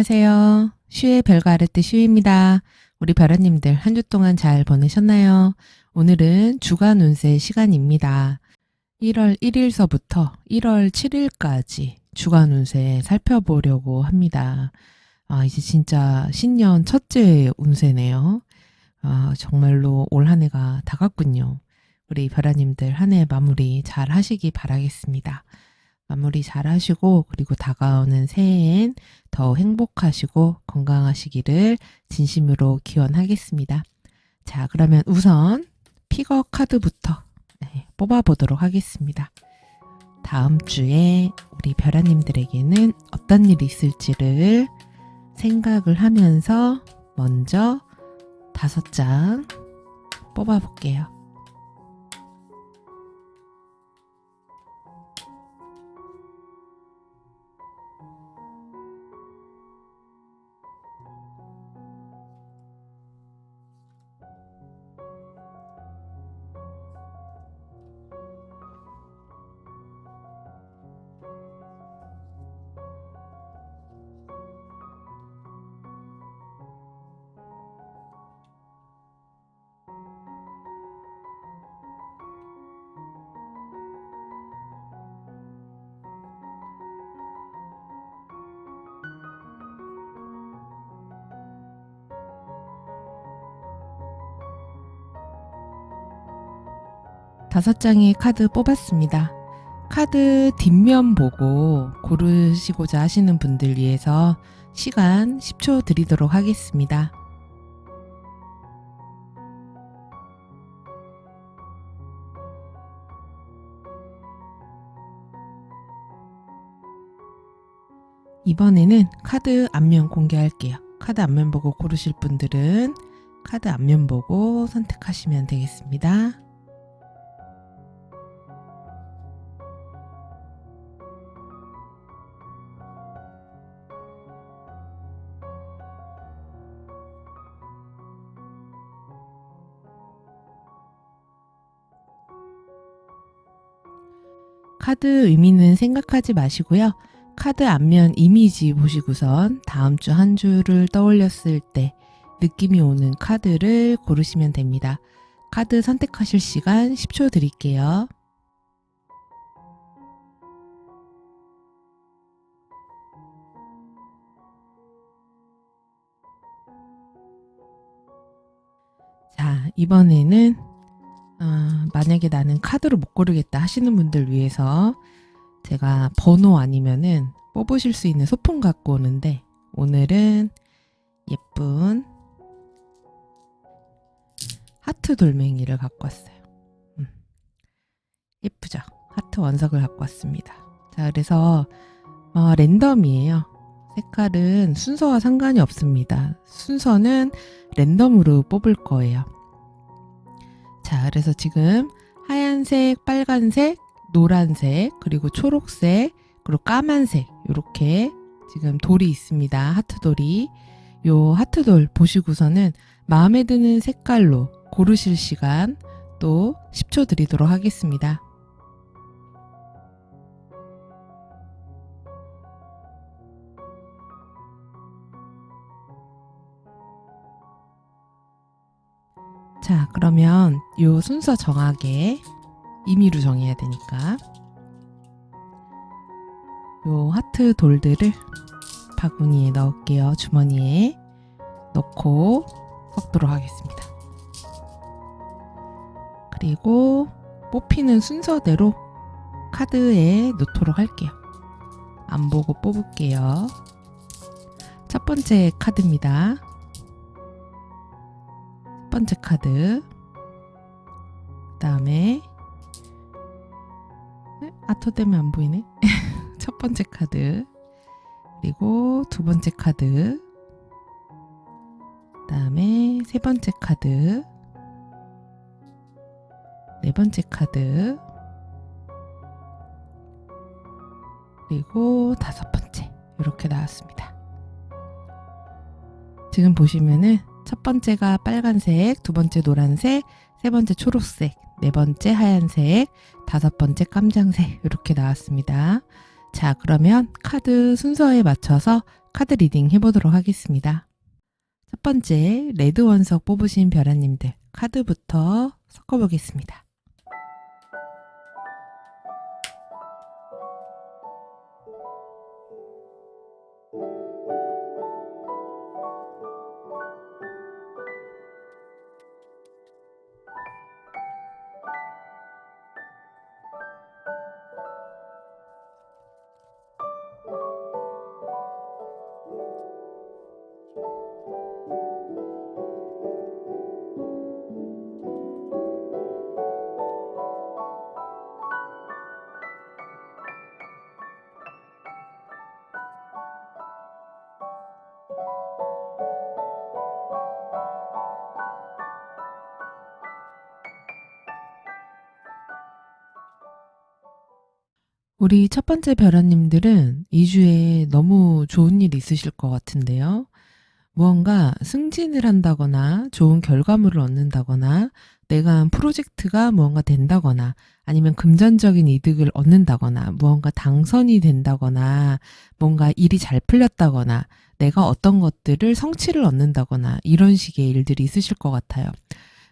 안녕하세요. 슈의 별과 아랫뜻 슈입니다. 우리 별아님들 한 주 동안 잘 보내셨나요? 오늘은 주간 운세 시간입니다. 1월 1일서부터 1월 7일까지 주간 운세 살펴보려고 합니다. 이제 진짜 신년 첫째 운세네요. 정말로 올 한 해가 다갔군요. 우리 별아님들 한 해 마무리 잘 하시기 바라겠습니다. 마무리 잘 하시고 그리고 다가오는 새해엔 더 행복하시고 건강하시기를 진심으로 기원하겠습니다. 자, 그러면 우선 픽어 카드부터 뽑아보도록 하겠습니다. 다음 주에 우리 별아님들에게는 어떤 일이 있을지를 생각을 하면서 먼저 5장 뽑아볼게요. 다섯 장의 카드 뽑았습니다. 카드 뒷면 보고 고르시고자 하시는 분들 위해서 시간 10초 드리도록 하겠습니다. 이번에는 카드 앞면 공개할게요. 카드 앞면 보고 고르실 분들은 카드 앞면 보고 선택하시면 되겠습니다. 카드 의미는 생각하지 마시고요. 카드 앞면 이미지 보시고선 다음 주 한 주를 떠올렸을 때 느낌이 오는 카드를 고르시면 됩니다. 카드 선택하실 시간 10초 드릴게요. 자, 이번에는 만약에 나는 카드를 못 고르겠다 하시는 분들 위해서 제가 번호 아니면은 뽑으실 수 있는 소품 갖고 오는데 오늘은 예쁜 하트 돌멩이를 갖고 왔어요. 예쁘죠? 하트 원석을 갖고 왔습니다. 자, 그래서 랜덤이에요. 색깔은 순서와 상관이 없습니다. 순서는 랜덤으로 뽑을 거예요. 자, 그래서 지금 하얀색, 빨간색, 노란색, 그리고 초록색, 그리고 까만색 이렇게 지금 돌이 있습니다. 하트돌이. 요 하트돌 보시고서는 마음에 드는 색깔로 고르실 시간 또 10초 드리도록 하겠습니다. 자, 그러면 요 순서 정하게 임의로 정해야 되니까 요 하트 돌들을 바구니에 넣을게요. 주머니에 넣고 섞도록 하겠습니다. 그리고 뽑히는 순서대로 카드에 넣도록 할게요. 안 보고 뽑을게요. 첫 번째 카드입니다. 첫 번째 카드. 그 다음에 아토 때문에 안 보이네. 첫 번째 카드. 그리고 두 번째 카드. 그 다음에 세 번째 카드. 네 번째 카드. 그리고 다섯 번째. 이렇게 나왔습니다. 지금 보시면은 첫 번째가 빨간색, 두 번째 노란색, 세 번째 초록색, 네 번째 하얀색, 다섯 번째 깜장색 이렇게 나왔습니다. 자, 그러면 카드 순서에 맞춰서 카드 리딩 해보도록 하겠습니다. 첫 번째 레드 원석 뽑으신 별아님들 카드부터 섞어보겠습니다. 우리 첫 번째 별아님들은 2주에 너무 좋은 일 있으실 것 같은데요. 무언가 승진을 한다거나 좋은 결과물을 얻는다거나 내가 한 프로젝트가 무언가 된다거나 아니면 금전적인 이득을 얻는다거나 무언가 당선이 된다거나 뭔가 일이 잘 풀렸다거나 내가 어떤 것들을 성취를 얻는다거나 이런 식의 일들이 있으실 것 같아요.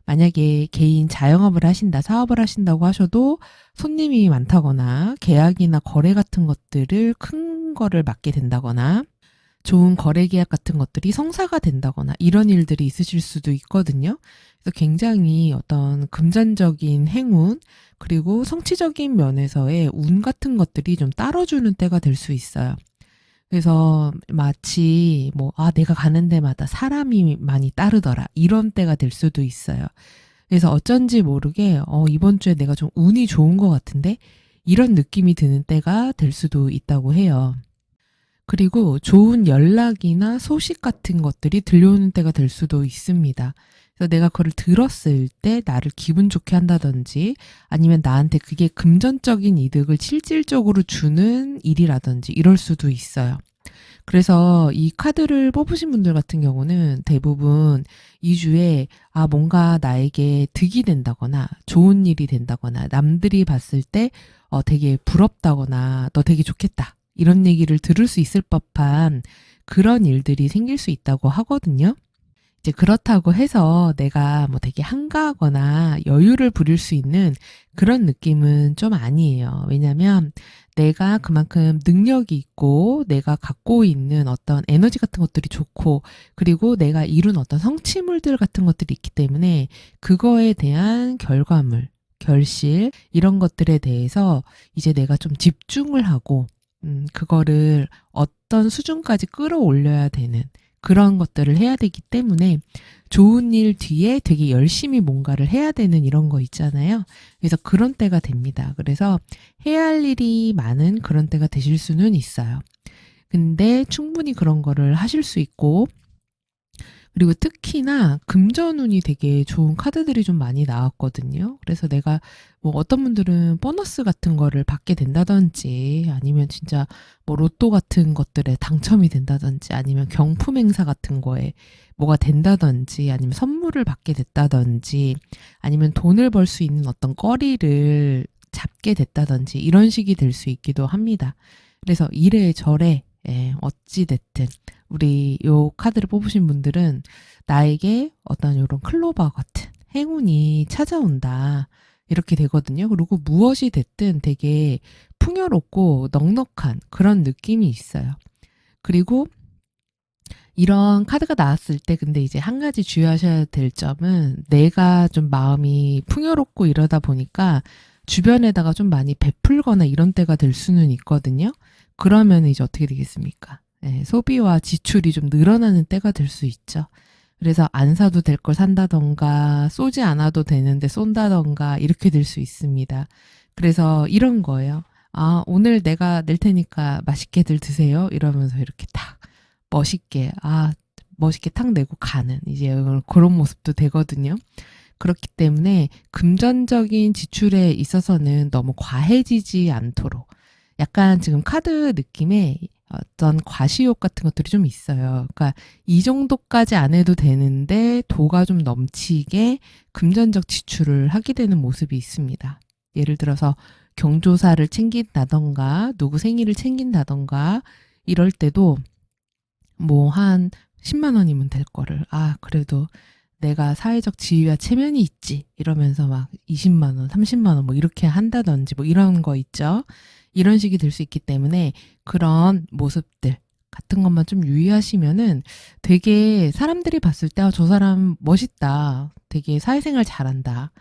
만약에 개인 자영업을 하신다, 사업을 하신다고 하셔도 손님이 많다거나 계약이나 거래 같은 것들을 큰 거를 맡게 된다거나 좋은 거래 계약 같은 것들이 성사가 된다거나 이런 일들이 있으실 수도 있거든요. 그래서 굉장히 어떤 금전적인 행운 그리고 성취적인 면에서의 운 같은 것들이 좀 따라주는 때가 될 수 있어요. 그래서 마치 내가 가는 데마다 사람이 많이 따르더라 이런 때가 될 수도 있어요. 그래서 어쩐지 모르게 이번 주에 내가 좀 운이 좋은 것 같은데 이런 느낌이 드는 때가 될 수도 있다고 해요. 그리고 좋은 연락이나 소식 같은 것들이 들려오는 때가 될 수도 있습니다. 그래서 내가 그걸 들었을 때 나를 기분 좋게 한다든지 아니면 나한테 그게 금전적인 이득을 실질적으로 주는 일이라든지 이럴 수도 있어요. 그래서 이 카드를 뽑으신 분들 같은 경우는 대부분 2주에 뭔가 나에게 득이 된다거나 좋은 일이 된다거나 남들이 봤을 때 되게 부럽다거나 너 되게 좋겠다. 이런 얘기를 들을 수 있을 법한 그런 일들이 생길 수 있다고 하거든요. 이제 그렇다고 해서 내가 되게 한가하거나 여유를 부릴 수 있는 그런 느낌은 좀 아니에요. 왜냐면 내가 그만큼 능력이 있고 내가 갖고 있는 어떤 에너지 같은 것들이 좋고 그리고 내가 이룬 어떤 성취물들 같은 것들이 있기 때문에 그거에 대한 결과물, 결실 이런 것들에 대해서 이제 내가 좀 집중을 하고 그거를 어떤 수준까지 끌어올려야 되는 그런 것들을 해야 되기 때문에 좋은 일 뒤에 되게 열심히 뭔가를 해야 되는 이런 거 있잖아요. 그래서 그런 때가 됩니다. 그래서 해야 할 일이 많은 그런 때가 되실 수는 있어요. 근데 충분히 그런 거를 하실 수 있고 그리고 특히나 금전운이 되게 좋은 카드들이 좀 많이 나왔거든요. 그래서 내가 어떤 분들은 보너스 같은 거를 받게 된다든지 아니면 진짜 로또 같은 것들에 당첨이 된다든지 아니면 경품 행사 같은 거에 뭐가 된다든지 아니면 선물을 받게 됐다든지 아니면 돈을 벌 수 있는 어떤 거리를 잡게 됐다든지 이런 식이 될 수 있기도 합니다. 그래서 이래저래 어찌 됐든 우리 요 카드를 뽑으신 분들은 나에게 어떤 이런 클로버 같은 행운이 찾아온다. 이렇게 되거든요. 그리고 무엇이 됐든 되게 풍요롭고 넉넉한 그런 느낌이 있어요. 그리고 이런 카드가 나왔을 때 근데 이제 한 가지 주의하셔야 될 점은 내가 좀 마음이 풍요롭고 이러다 보니까 주변에다가 좀 많이 베풀거나 이런 때가 될 수는 있거든요. 그러면 이제 어떻게 되겠습니까? 소비와 지출이 좀 늘어나는 때가 될 수 있죠. 그래서 안 사도 될 걸 산다던가 쏘지 않아도 되는데 쏜다던가 이렇게 될 수 있습니다. 그래서 이런 거예요. 오늘 내가 낼 테니까 맛있게들 드세요. 이러면서 이렇게 탁 멋있게 탁 내고 가는 이제 그런 모습도 되거든요. 그렇기 때문에 금전적인 지출에 있어서는 너무 과해지지 않도록 약간 지금 카드 느낌에 어떤 과시욕 같은 것들이 좀 있어요. 그러니까 이 정도까지 안 해도 되는데 도가 좀 넘치게 금전적 지출을 하게 되는 모습이 있습니다. 예를 들어서 경조사를 챙긴다던가 누구 생일을 챙긴다던가 이럴 때도 뭐 한 10만 원이면 될 거를 그래도 내가 사회적 지위와 체면이 있지 이러면서 막 20만 원, 30만 원 뭐 이렇게 한다든지 뭐 이런 거 있죠. 이런 식이 될 수 있기 때문에 그런 모습들 같은 것만 좀 유의하시면은 되게 사람들이 봤을 때 저 사람 멋있다. 되게 사회생활 잘한다.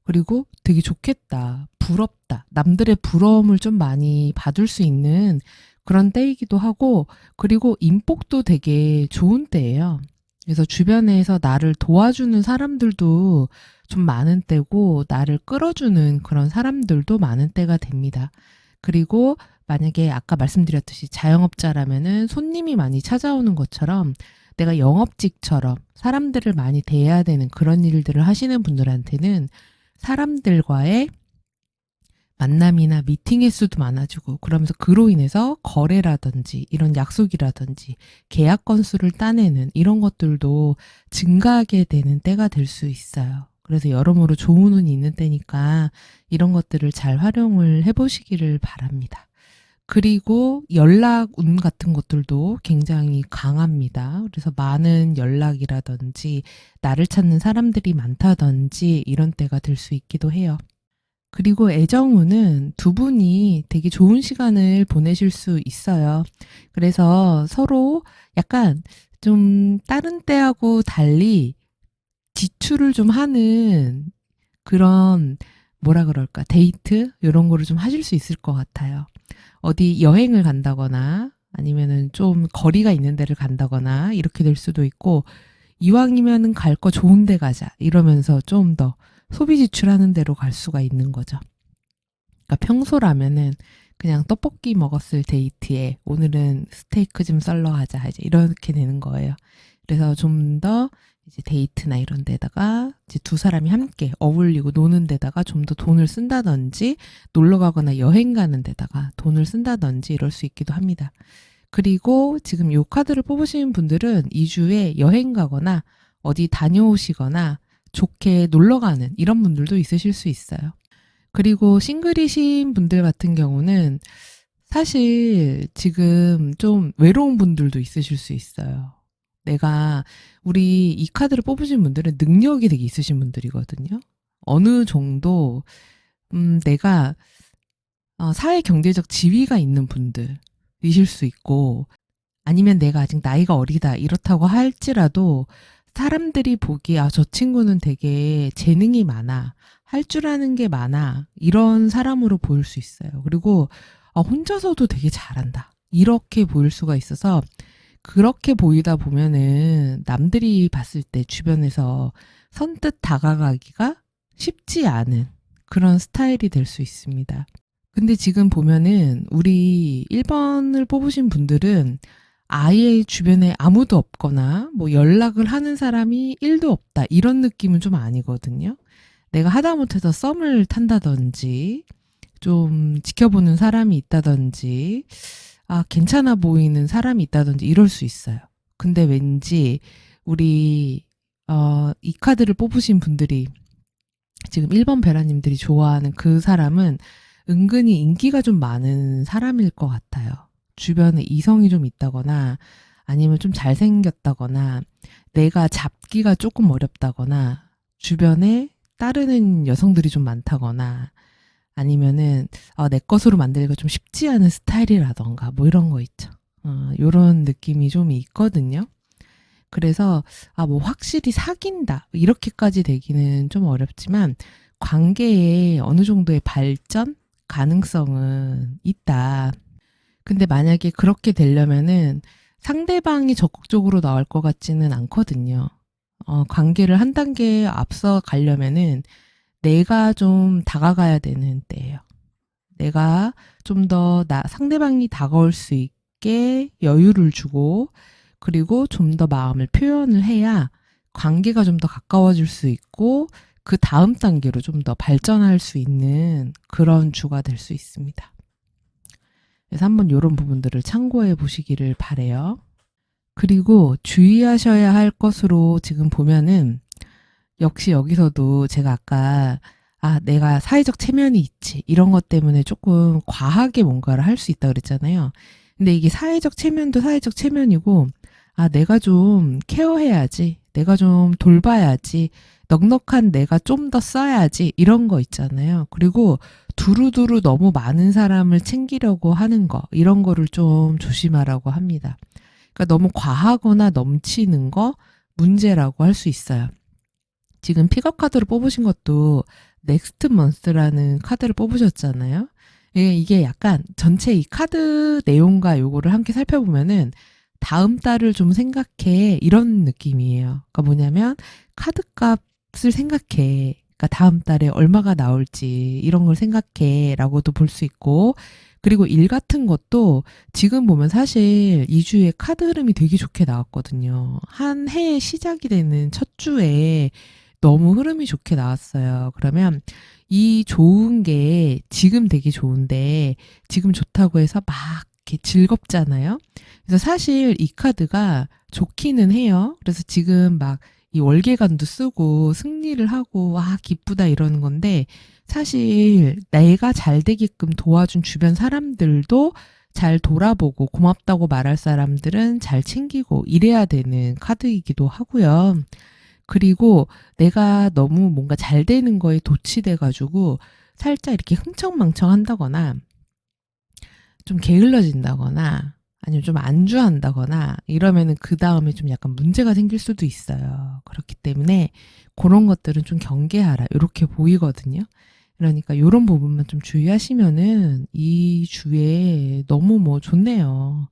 그리고 되게 좋겠다. 부럽다. 남들의 부러움을 좀 많이 받을 수 있는 그런 때이기도 하고 그리고 인복도 되게 좋은 때예요. 그래서 주변에서 나를 도와주는 사람들도 좀 많은 때고 나를 끌어주는 그런 사람들도 많은 때가 됩니다. 그리고 만약에 아까 말씀드렸듯이 자영업자라면은 손님이 많이 찾아오는 것처럼 내가 영업직처럼 사람들을 많이 대해야 되는 그런 일들을 하시는 분들한테는 사람들과의 만남이나 미팅 횟수도 많아지고 그러면서 그로 인해서 거래라든지 이런 약속이라든지 계약 건수를 따내는 이런 것들도 증가하게 되는 때가 될 수 있어요. 그래서 여러모로 좋은 운이 있는 때니까 이런 것들을 잘 활용을 해보시기를 바랍니다. 그리고 연락 운 같은 것들도 굉장히 강합니다. 그래서 많은 연락이라든지 나를 찾는 사람들이 많다든지 이런 때가 될 수 있기도 해요. 그리고 애정운은 두 분이 되게 좋은 시간을 보내실 수 있어요. 그래서 서로 약간 좀 다른 때하고 달리 지출을 좀 하는 그런 뭐라 그럴까 데이트 이런 거를 좀 하실 수 있을 것 같아요. 어디 여행을 간다거나 아니면은 좀 거리가 있는 데를 간다거나 이렇게 될 수도 있고 이왕이면은 갈 거 좋은 데 가자 이러면서 좀 더 소비 지출하는 데로 갈 수가 있는 거죠. 그러니까 평소라면은 그냥 떡볶이 먹었을 데이트에 오늘은 스테이크 좀 썰러 가자 이제 이렇게 되는 거예요. 그래서 좀 더 이제 데이트나 이런 데다가 이제 두 사람이 함께 어울리고 노는 데다가 좀 더 돈을 쓴다든지 놀러 가거나 여행 가는 데다가 돈을 쓴다든지 이럴 수 있기도 합니다. 그리고 지금 요 카드를 뽑으시는 분들은 2주에 여행 가거나 어디 다녀오시거나 좋게 놀러 가는 이런 분들도 있으실 수 있어요. 그리고 싱글이신 분들 같은 경우는 사실 지금 좀 외로운 분들도 있으실 수 있어요. 우리 이 카드를 뽑으신 분들은 능력이 되게 있으신 분들이거든요. 어느 정도, 내가 사회 경제적 지위가 있는 분들이실 수 있고, 아니면 내가 아직 나이가 어리다 이렇다고 할지라도 사람들이 보기에 저 친구는 되게 재능이 많아. 할 줄 아는 게 많아. 이런 사람으로 보일 수 있어요. 그리고 혼자서도 되게 잘한다. 이렇게 보일 수가 있어서 그렇게 보이다 보면은 남들이 봤을 때 주변에서 선뜻 다가가기가 쉽지 않은 그런 스타일이 될 수 있습니다. 근데 지금 보면은 우리 1번을 뽑으신 분들은 아예 주변에 아무도 없거나 뭐 연락을 하는 사람이 1도 없다 이런 느낌은 좀 아니거든요. 내가 하다못해서 썸을 탄다든지 좀 지켜보는 사람이 있다든지 괜찮아 보이는 사람이 있다든지 이럴 수 있어요. 근데 왠지 우리 이 카드를 뽑으신 분들이 지금 1번 베라님들이 좋아하는 그 사람은 은근히 인기가 좀 많은 사람일 것 같아요. 주변에 이성이 좀 있다거나 아니면 좀 잘생겼다거나 내가 잡기가 조금 어렵다거나 주변에 따르는 여성들이 좀 많다거나 아니면은 내 것으로 만들기가 좀 쉽지 않은 스타일이라던가 뭐 이런 거 있죠. 요런 느낌이 좀 있거든요. 그래서 뭐 확실히 사귄다 이렇게까지 되기는 좀 어렵지만 관계에 어느 정도의 발전 가능성은 있다. 근데 만약에 그렇게 되려면은 상대방이 적극적으로 나올 것 같지는 않거든요. 관계를 한 단계 앞서 가려면은 내가 좀 다가가야 되는 때예요. 내가 좀 더 상대방이 다가올 수 있게 여유를 주고 그리고 좀 더 마음을 표현을 해야 관계가 좀 더 가까워질 수 있고 그 다음 단계로 좀 더 발전할 수 있는 그런 주가 될 수 있습니다. 그래서 한번 이런 부분들을 참고해 보시기를 바래요. 그리고 주의하셔야 할 것으로 지금 보면은 역시 여기서도 제가 아까 내가 사회적 체면이 있지 이런 것 때문에 조금 과하게 뭔가를 할 수 있다 그랬잖아요. 근데 이게 사회적 체면도 사회적 체면이고 아, 내가 좀 케어해야지. 내가 좀 돌봐야지. 넉넉한 내가 좀 더 써야지. 이런 거 있잖아요. 그리고 두루두루 너무 많은 사람을 챙기려고 하는 거. 이런 거를 좀 조심하라고 합니다. 그러니까 너무 과하거나 넘치는 거 문제라고 할 수 있어요. 지금 픽업 카드로 뽑으신 것도 넥스트 먼스라는 카드를 뽑으셨잖아요. 이게 약간 전체 이 카드 내용과 요거를 함께 살펴보면은 다음 달을 좀 생각해 이런 느낌이에요. 그러니까 뭐냐면 카드 값을 생각해. 그러니까 다음 달에 얼마가 나올지 이런 걸 생각해라고도 볼 수 있고, 그리고 일 같은 것도 지금 보면 사실 2주에 카드 흐름이 되게 좋게 나왔거든요. 한 해의 시작이 되는 첫 주에 너무 흐름이 좋게 나왔어요. 그러면 이 좋은 게 지금 되게 좋은데 지금 좋다고 해서 막 이렇게 즐겁잖아요. 그래서 사실 이 카드가 좋기는 해요. 그래서 지금 막 이 월계관도 쓰고 승리를 하고 와 기쁘다 이러는 건데, 사실 내가 잘 되게끔 도와준 주변 사람들도 잘 돌아보고 고맙다고 말할 사람들은 잘 챙기고 이래야 되는 카드이기도 하고요. 그리고 내가 너무 뭔가 잘 되는 거에 도취돼가지고 살짝 이렇게 흥청망청 한다거나 좀 게을러진다거나 아니면 좀 안주한다거나 이러면은 그 다음에 좀 약간 문제가 생길 수도 있어요. 그렇기 때문에 그런 것들은 좀 경계하라 이렇게 보이거든요. 그러니까 이런 부분만 좀 주의하시면은 이 주에 너무 뭐 좋네요.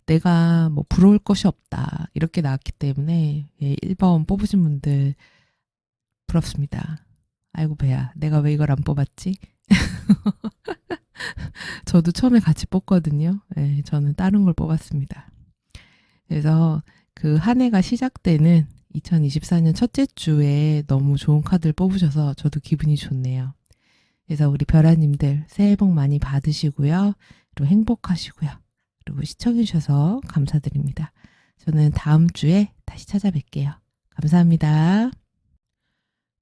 내가 뭐 부러울 것이 없다 이렇게 나왔기 때문에 1번 뽑으신 분들 부럽습니다. 아이고 배야, 내가 왜 이걸 안 뽑았지? 저도 처음에 같이 뽑거든요. 네, 저는 다른 걸 뽑았습니다. 그래서 그 한 해가 시작되는 2024년 첫째 주에 너무 좋은 카드를 뽑으셔서 저도 기분이 좋네요. 그래서 우리 별아님들 새해 복 많이 받으시고요. 그리고 행복하시고요. 그리고 시청해주셔서 감사드립니다. 저는 다음 주에 다시 찾아뵐게요. 감사합니다.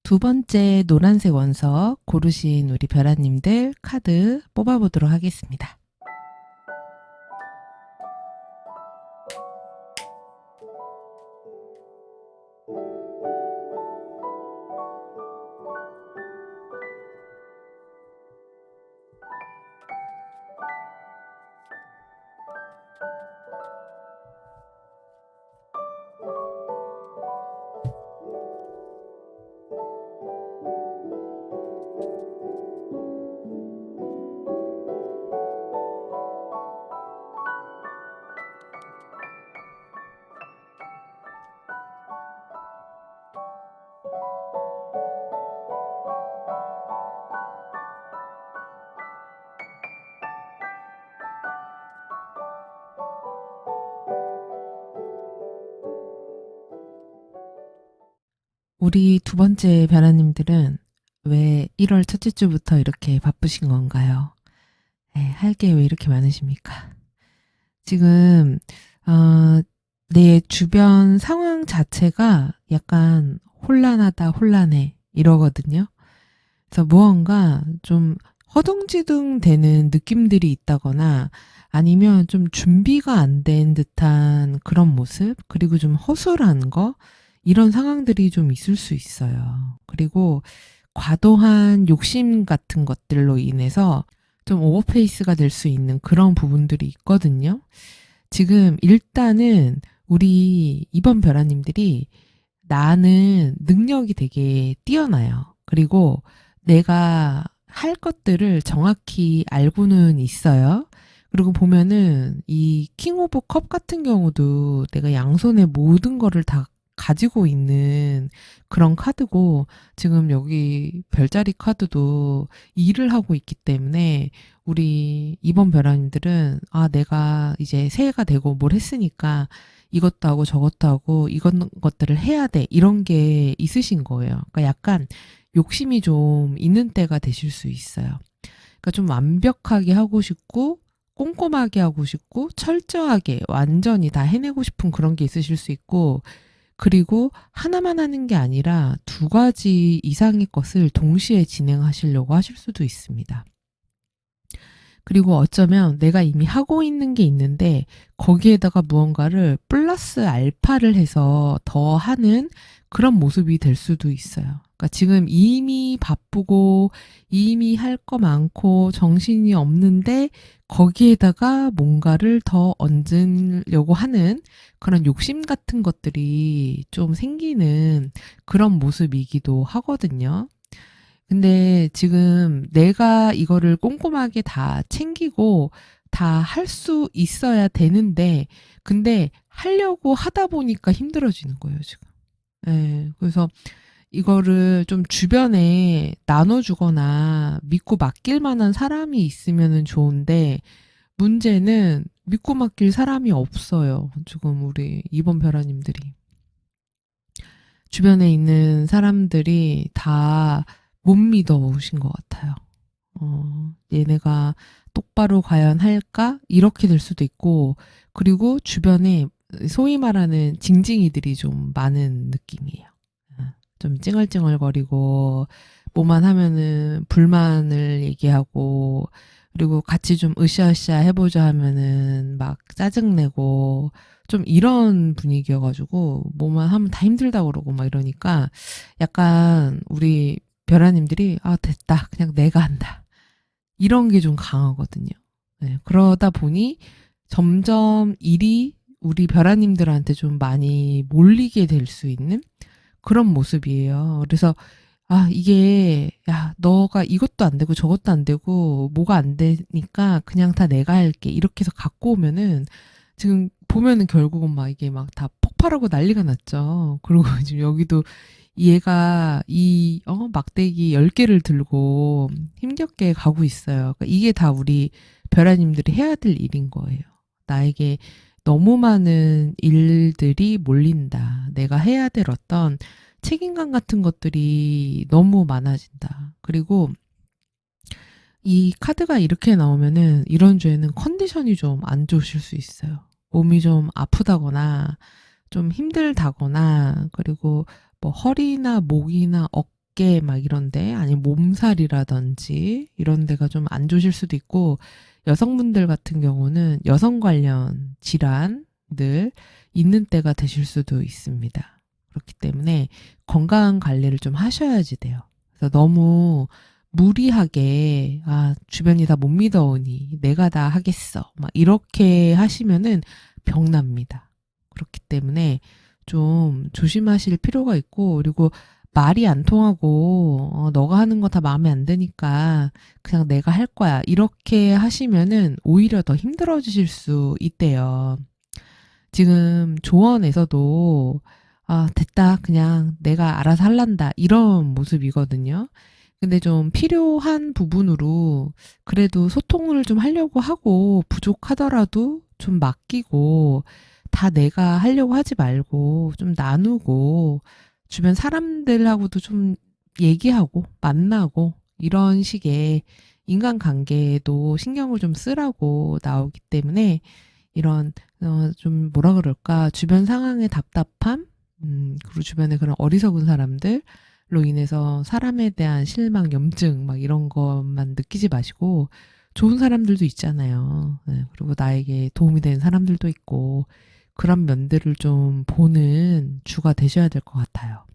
두 번째 노란색 원석 고르신 우리 별아님들 카드 뽑아보도록 하겠습니다. 우리 두 번째 별아님들은 왜 1월 첫째 주부터 이렇게 바쁘신 건가요? 할 게 왜 이렇게 많으십니까? 지금 내 주변 상황 자체가 약간 혼란하다, 혼란해 이러거든요. 그래서 무언가 좀 허둥지둥 되는 느낌들이 있다거나 아니면 좀 준비가 안 된 듯한 그런 모습, 그리고 좀 허술한 거, 이런 상황들이 좀 있을 수 있어요. 그리고 과도한 욕심 같은 것들로 인해서 좀 오버페이스가 될 수 있는 그런 부분들이 있거든요. 지금 일단은 우리 이번 별아님들이 나는 능력이 되게 뛰어나요. 그리고 내가 할 것들을 정확히 알고는 있어요. 그리고 보면은 이 킹 오브 컵 같은 경우도 내가 양손에 모든 거를 다 가지고 있는 그런 카드고, 지금 여기 별자리 카드도 일을 하고 있기 때문에 우리 이번 별아님들은 아, 내가 이제 새해가 되고 뭘 했으니까 이것도 하고 저것도 하고 이런 것들을 해야 돼 이런 게 있으신 거예요. 그러니까 약간 욕심이 좀 있는 때가 되실 수 있어요. 그러니까 좀 완벽하게 하고 싶고 꼼꼼하게 하고 싶고 철저하게 완전히 다 해내고 싶은 그런 게 있으실 수 있고, 그리고 하나만 하는 게 아니라 두 가지 이상의 것을 동시에 진행하시려고 하실 수도 있습니다. 그리고 어쩌면 내가 이미 하고 있는 게 있는데 거기에다가 무언가를 플러스 알파를 해서 더 하는 그런 모습이 될 수도 있어요. 그러니까 지금 이미 바쁘고 이미 할 거 많고 정신이 없는데 거기에다가 뭔가를 더 얹으려고 하는 그런 욕심 같은 것들이 좀 생기는 그런 모습이기도 하거든요. 근데 지금 내가 이거를 꼼꼼하게 다 챙기고 다 할 수 있어야 되는데, 근데 하려고 하다 보니까 힘들어지는 거예요, 지금. 예. 그래서 이거를 좀 주변에 나눠주거나 믿고 맡길 만한 사람이 있으면은 좋은데, 문제는 믿고 맡길 사람이 없어요. 지금 우리 이번 별아님들이. 주변에 있는 사람들이 다 못 믿어오신 것 같아요. 얘네가 똑바로 과연 할까? 이렇게 될 수도 있고, 그리고 주변에 소위 말하는 징징이들이 좀 많은 느낌이에요. 좀 찡얼찡얼거리고, 뭐만 하면은 불만을 얘기하고, 그리고 같이 좀 으쌰으쌰 해보자 하면은 막 짜증내고, 좀 이런 분위기여가지고, 뭐만 하면 다 힘들다고 그러고 막 이러니까, 약간 우리 별아님들이, 아, 됐다. 그냥 내가 한다. 이런 게 좀 강하거든요. 네, 그러다 보니 점점 일이 우리 별아님들한테 좀 많이 몰리게 될 수 있는 그런 모습이에요. 그래서 아, 이게 야, 너가 이것도 안 되고 저것도 안 되고 뭐가 안 되니까 그냥 다 내가 할게. 이렇게 해서 갖고 오면은 지금 보면은 결국은 막 이게 막 다 폭발하고 난리가 났죠. 그리고 지금 여기도 얘가 막대기 10개를 들고 힘겹게 가고 있어요. 그러니까 이게 다 우리 별아님들이 해야 될 일인 거예요. 나에게 너무 많은 일들이 몰린다. 내가 해야 될 어떤 책임감 같은 것들이 너무 많아진다. 그리고 이 카드가 이렇게 나오면은 이런 주에는 컨디션이 좀 안 좋으실 수 있어요. 몸이 좀 아프다거나 좀 힘들다거나 그리고 뭐 허리나 목이나 어깨 막 이런데 아니면 몸살이라든지 이런 데가 좀 안 좋으실 수도 있고 여성분들 같은 경우는 여성 관련 질환들 있는 때가 되실 수도 있습니다. 그렇기 때문에 건강 관리를 좀 하셔야지 돼요. 그래서 너무 무리하게 주변이 다 못 믿어오니 내가 다 하겠어 막 이렇게 하시면은 병납니다. 그렇기 때문에 좀 조심하실 필요가 있고 그리고 말이 안 통하고 너가 하는 거 다 마음에 안 드니까 그냥 내가 할 거야 이렇게 하시면은 오히려 더 힘들어지실 수 있대요. 지금 조언에서도 됐다 그냥 내가 알아서 할란다 이런 모습이거든요. 근데 좀 필요한 부분으로 그래도 소통을 좀 하려고 하고 부족하더라도 좀 맡기고 다 내가 하려고 하지 말고 좀 나누고 주변 사람들하고도 좀 얘기하고 만나고 이런 식의 인간관계에도 신경을 좀 쓰라고 나오기 때문에 이런 좀 뭐라 그럴까 주변 상황의 답답함 그리고 주변에 그런 어리석은 사람들로 인해서 사람에 대한 실망, 염증 막 이런 것만 느끼지 마시고 좋은 사람들도 있잖아요. 네, 그리고 나에게 도움이 되는 사람들도 있고 그런 면들을 좀 보는 주가 되셔야 될 것 같아요.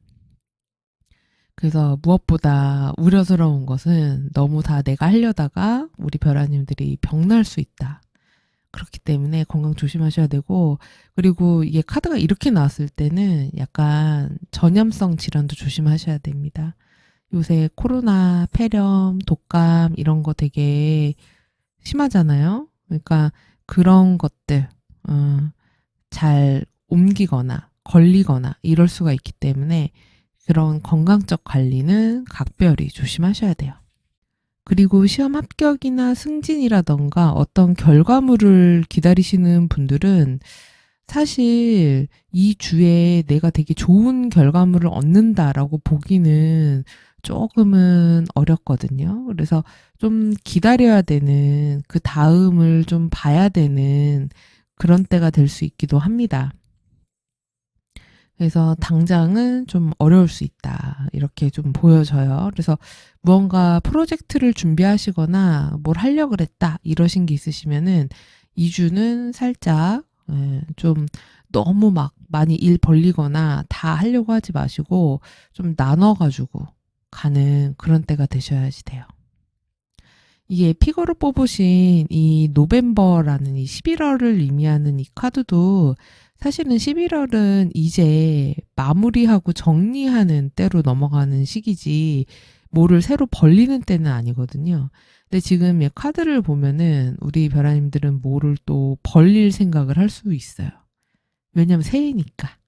그래서 무엇보다 우려스러운 것은 너무 다 내가 하려다가 우리 별아님들이 병날 수 있다. 그렇기 때문에 건강 조심하셔야 되고, 그리고 이게 카드가 이렇게 나왔을 때는 약간 전염성 질환도 조심하셔야 됩니다. 요새 코로나, 폐렴, 독감 이런 거 되게 심하잖아요. 그러니까 그런 것들, 잘 옮기거나 걸리거나 이럴 수가 있기 때문에 그런 건강적 관리는 각별히 조심하셔야 돼요. 그리고 시험 합격이나 승진이라던가 어떤 결과물을 기다리시는 분들은 사실 이 주에 내가 되게 좋은 결과물을 얻는다라고 보기는 조금은 어렵거든요. 그래서 좀 기다려야 되는 그 다음을 좀 봐야 되는 그런 때가 될 수 있기도 합니다. 그래서 당장은 좀 어려울 수 있다. 이렇게 좀 보여져요. 그래서 무언가 프로젝트를 준비하시거나 뭘 하려고 그랬다. 이러신 게 있으시면은 2주는 살짝 좀 너무 막 많이 일 벌리거나 다 하려고 하지 마시고 좀 나눠가지고 가는 그런 때가 되셔야지 돼요. 이게 피거로 뽑으신 이 노벰버라는 이 11월을 의미하는 이 카드도 사실은 11월은 이제 마무리하고 정리하는 때로 넘어가는 시기지 뭐를 새로 벌리는 때는 아니거든요. 근데 지금 이 카드를 보면은 우리 별아님들은 뭐를 또 벌릴 생각을 할 수 있어요. 왜냐면 새해니까.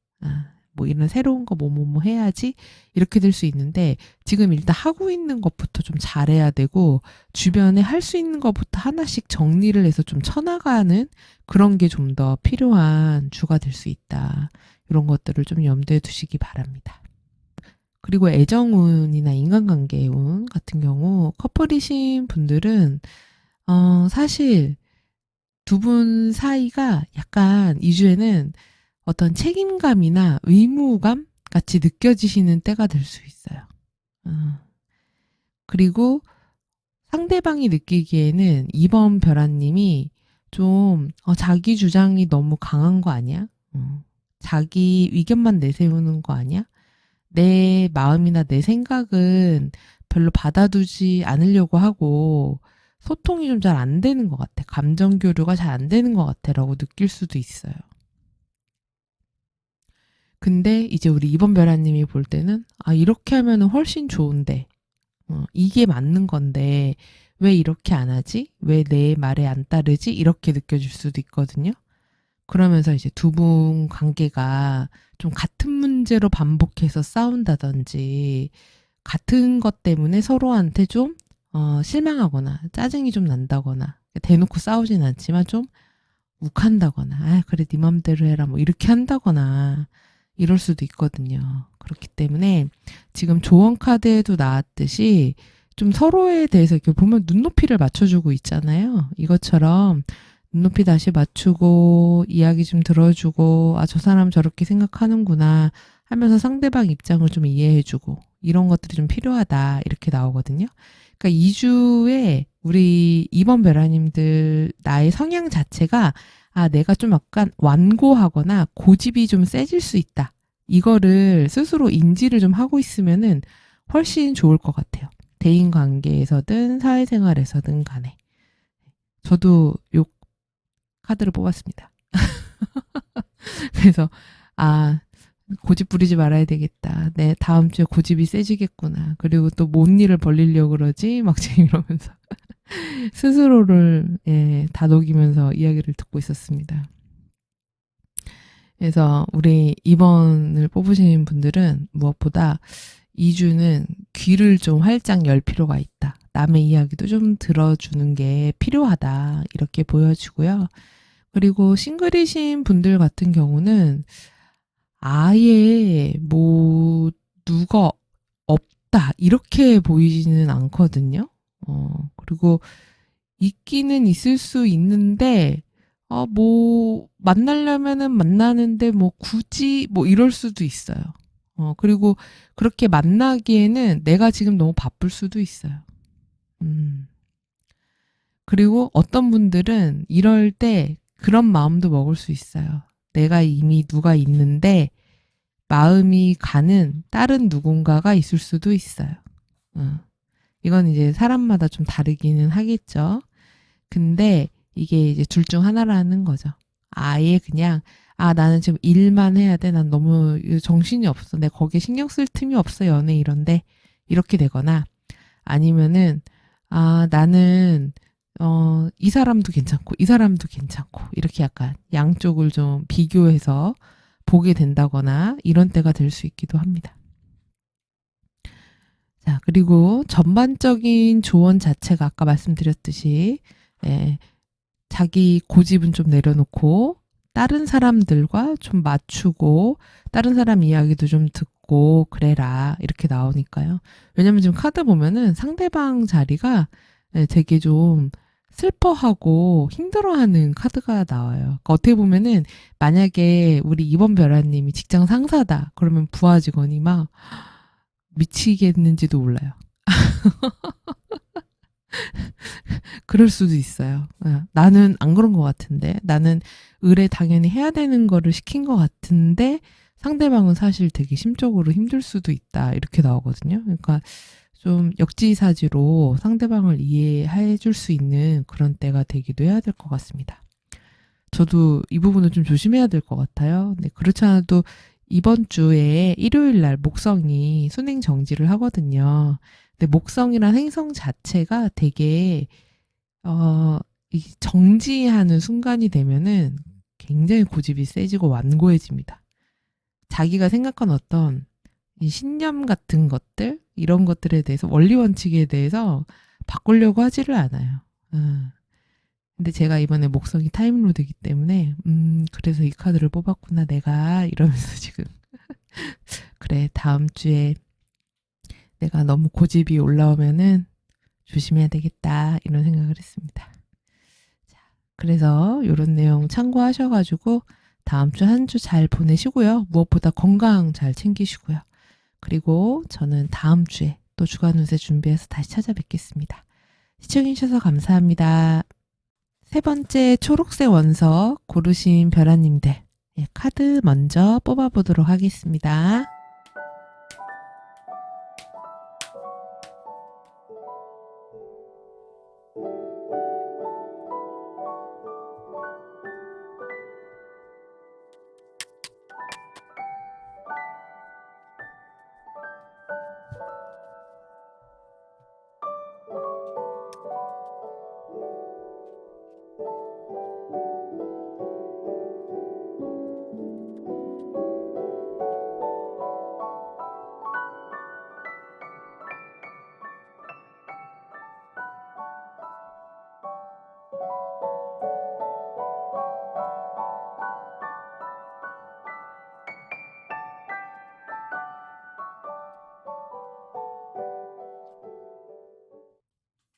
뭐 이런 새로운 거 뭐 해야지 이렇게 될 수 있는데 지금 일단 하고 있는 것부터 좀 잘해야 되고 주변에 할 수 있는 것부터 하나씩 정리를 해서 좀 쳐나가는 그런 게 좀 더 필요한 주가 될 수 있다. 이런 것들을 좀 염두에 두시기 바랍니다. 그리고 애정운이나 인간관계운 같은 경우 커플이신 분들은 사실 두 분 사이가 약간 이 주에는 어떤 책임감이나 의무감 같이 느껴지시는 때가 될 수 있어요. 그리고 상대방이 느끼기에는 이번 별아님이 좀 자기 주장이 너무 강한 거 아니야? 자기 의견만 내세우는 거 아니야? 내 마음이나 내 생각은 별로 받아두지 않으려고 하고 소통이 좀 잘 안 되는 것 같아. 감정 교류가 잘 안 되는 것 같아 라고 느낄 수도 있어요. 근데 이제 우리 이번 별아님이 볼 때는 이렇게 하면은 훨씬 좋은데 이게 맞는 건데 왜 이렇게 안 하지? 왜 내 말에 안 따르지? 이렇게 느껴질 수도 있거든요. 그러면서 이제 두 분 관계가 좀 같은 문제로 반복해서 싸운다든지 같은 것 때문에 서로한테 좀 실망하거나 짜증이 좀 난다거나 대놓고 싸우진 않지만 좀 욱한다거나 그래 네 맘대로 해라 뭐 이렇게 한다거나 이럴 수도 있거든요. 그렇기 때문에 지금 조언 카드에도 나왔듯이 좀 서로에 대해서 이렇게 보면 눈높이를 맞춰주고 있잖아요. 이것처럼 눈높이 다시 맞추고 이야기 좀 들어주고 저 사람 저렇게 생각하는구나 하면서 상대방 입장을 좀 이해해주고 이런 것들이 좀 필요하다 이렇게 나오거든요. 그러니까 2주에 우리 이번 별아님들 나의 성향 자체가 내가 좀 약간 완고하거나 고집이 좀 세질 수 있다. 이거를 스스로 인지를 좀 하고 있으면은 훨씬 좋을 것 같아요. 대인 관계에서든 사회생활에서든 간에. 저도 요 카드를 뽑았습니다. 그래서 고집 부리지 말아야 되겠다. 내 다음 주에 고집이 세지겠구나. 그리고 또 뭔 일을 벌리려고 그러지? 막 지금 이러면서 스스로를 다독이면서 이야기를 듣고 있었습니다. 그래서 우리 2번을 뽑으신 분들은 무엇보다 2주는 귀를 좀 활짝 열 필요가 있다. 남의 이야기도 좀 들어주는 게 필요하다. 이렇게 보여지고요. 그리고 싱글이신 분들 같은 경우는 아예 뭐 누가 없다. 이렇게 보이지는 않거든요. 그리고 있기는 있을 수 있는데 뭐 만나려면은 만나는데 뭐 굳이 뭐 이럴 수도 있어요. 그리고 그렇게 만나기에는 내가 지금 너무 바쁠 수도 있어요. 그리고 어떤 분들은 이럴 때 그런 마음도 먹을 수 있어요. 내가 이미 누가 있는데 마음이 가는 다른 누군가가 있을 수도 있어요. 이건 이제 사람마다 좀 다르기는 하겠죠. 근데 이게 이제 둘 중 하나라는 거죠. 아예 그냥 나는 지금 일만 해야 돼. 난 너무 정신이 없어. 내가 거기에 신경 쓸 틈이 없어. 연애 이런데 이렇게 되거나 아니면은 나는 이 사람도 괜찮고 이 사람도 괜찮고 이렇게 약간 양쪽을 좀 비교해서 보게 된다거나 이런 때가 될 수 있기도 합니다. 자, 그리고 전반적인 조언 자체가 아까 말씀드렸듯이 자기 고집은 좀 내려놓고 다른 사람들과 좀 맞추고 다른 사람 이야기도 좀 듣고 그래라 이렇게 나오니까요. 왜냐면 지금 카드 보면은 상대방 자리가 되게 좀 슬퍼하고 힘들어하는 카드가 나와요. 그러니까 어떻게 보면은 만약에 우리 2번 벼라님이 직장 상사다. 그러면 부하 직원이 막 미치겠는지도 몰라요. 그럴 수도 있어요. 나는 안 그런 것 같은데. 나는 의뢰 당연히 해야 되는 거를 시킨 것 같은데 상대방은 사실 되게 심적으로 힘들 수도 있다. 이렇게 나오거든요. 그러니까 좀 역지사지로 상대방을 이해해 줄 수 있는 그런 때가 되기도 해야 될 것 같습니다. 저도 이 부분은 좀 조심해야 될 것 같아요. 네, 그렇지 않아도 이번 주에 일요일 날 목성이 순행 정지를 하거든요. 근데 목성이란 행성 자체가 되게 이 정지하는 순간이 되면은 굉장히 고집이 세지고 완고해집니다. 자기가 생각한 어떤 이 신념 같은 것들, 이런 것들에 대해서 원리 원칙에 대해서 바꾸려고 하지를 않아요. 근데 제가 이번에 목성이 타임로드이기 때문에 그래서 이 카드를 뽑았구나 내가 이러면서 지금 그래 다음 주에 내가 너무 고집이 올라오면은 조심해야 되겠다 이런 생각을 했습니다. 자, 그래서 이런 내용 참고하셔가지고 다음 주 한 주 잘 보내시고요. 무엇보다 건강 잘 챙기시고요. 그리고 저는 다음 주에 또 주간 운세 준비해서 다시 찾아뵙겠습니다. 시청해주셔서 감사합니다. 세 번째 초록색 원석 고르신 벼라님들 카드 먼저 뽑아보도록 하겠습니다.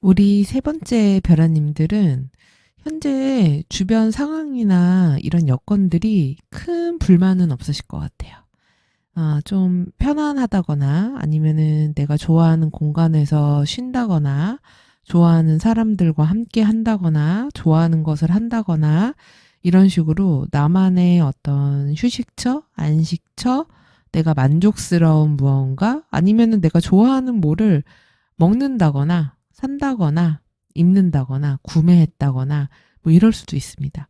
우리 세 번째 벼라님들은 현재 주변 상황이나 이런 여건들이 큰 불만은 없으실 것 같아요. 좀 편안하다거나 아니면은 내가 좋아하는 공간에서 쉰다거나 좋아하는 사람들과 함께 한다거나 좋아하는 것을 한다거나 이런 식으로 나만의 어떤 휴식처, 안식처, 내가 만족스러운 무언가 아니면은 내가 좋아하는 뭐를 먹는다거나 산다거나 입는다거나 구매했다거나 뭐 이럴 수도 있습니다.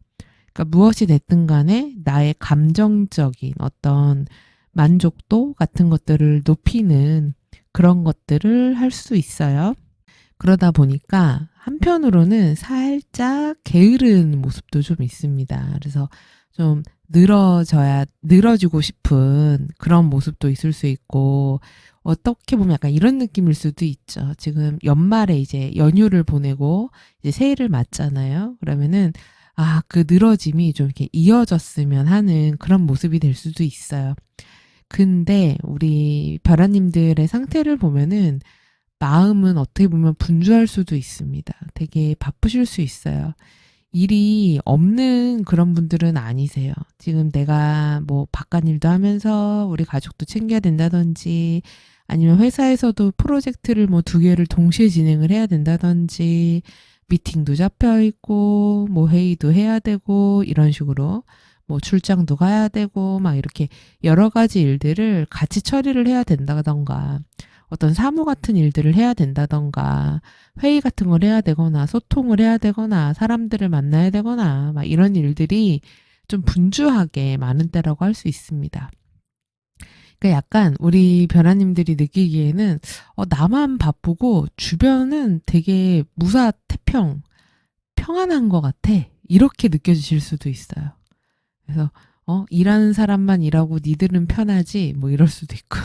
그러니까 무엇이 됐든 간에 나의 감정적인 어떤 만족도 같은 것들을 높이는 그런 것들을 할 수 있어요. 그러다 보니까 한편으로는 살짝 게으른 모습도 좀 있습니다. 그래서 좀 늘어지고 싶은 그런 모습도 있을 수 있고, 어떻게 보면 약간 이런 느낌일 수도 있죠. 지금 연말에 이제 연휴를 보내고 이제 새해를 맞잖아요. 그러면은, 그 늘어짐이 좀 이렇게 이어졌으면 하는 그런 모습이 될 수도 있어요. 근데 우리 벼라님들의 상태를 보면은 마음은 어떻게 보면 분주할 수도 있습니다. 되게 바쁘실 수 있어요. 일이 없는 그런 분들은 아니세요. 지금 내가 뭐 바깥 일도 하면서 우리 가족도 챙겨야 된다든지 아니면 회사에서도 프로젝트를 뭐 2개를 동시에 진행을 해야 된다든지 미팅도 잡혀 있고 뭐 회의도 해야 되고 이런 식으로 뭐 출장도 가야 되고 막 이렇게 여러 가지 일들을 같이 처리를 해야 된다던가 어떤 사무 같은 일들을 해야 된다던가 회의 같은 걸 해야 되거나 소통을 해야 되거나 사람들을 만나야 되거나 막 이런 일들이 좀 분주하게 많은 때라고 할 수 있습니다. 그러니까 약간 우리 벼라님들이 느끼기에는 나만 바쁘고 주변은 되게 무사태평, 평안한 것 같아. 이렇게 느껴지실 수도 있어요. 그래서 일하는 사람만 일하고 니들은 편하지 뭐 이럴 수도 있고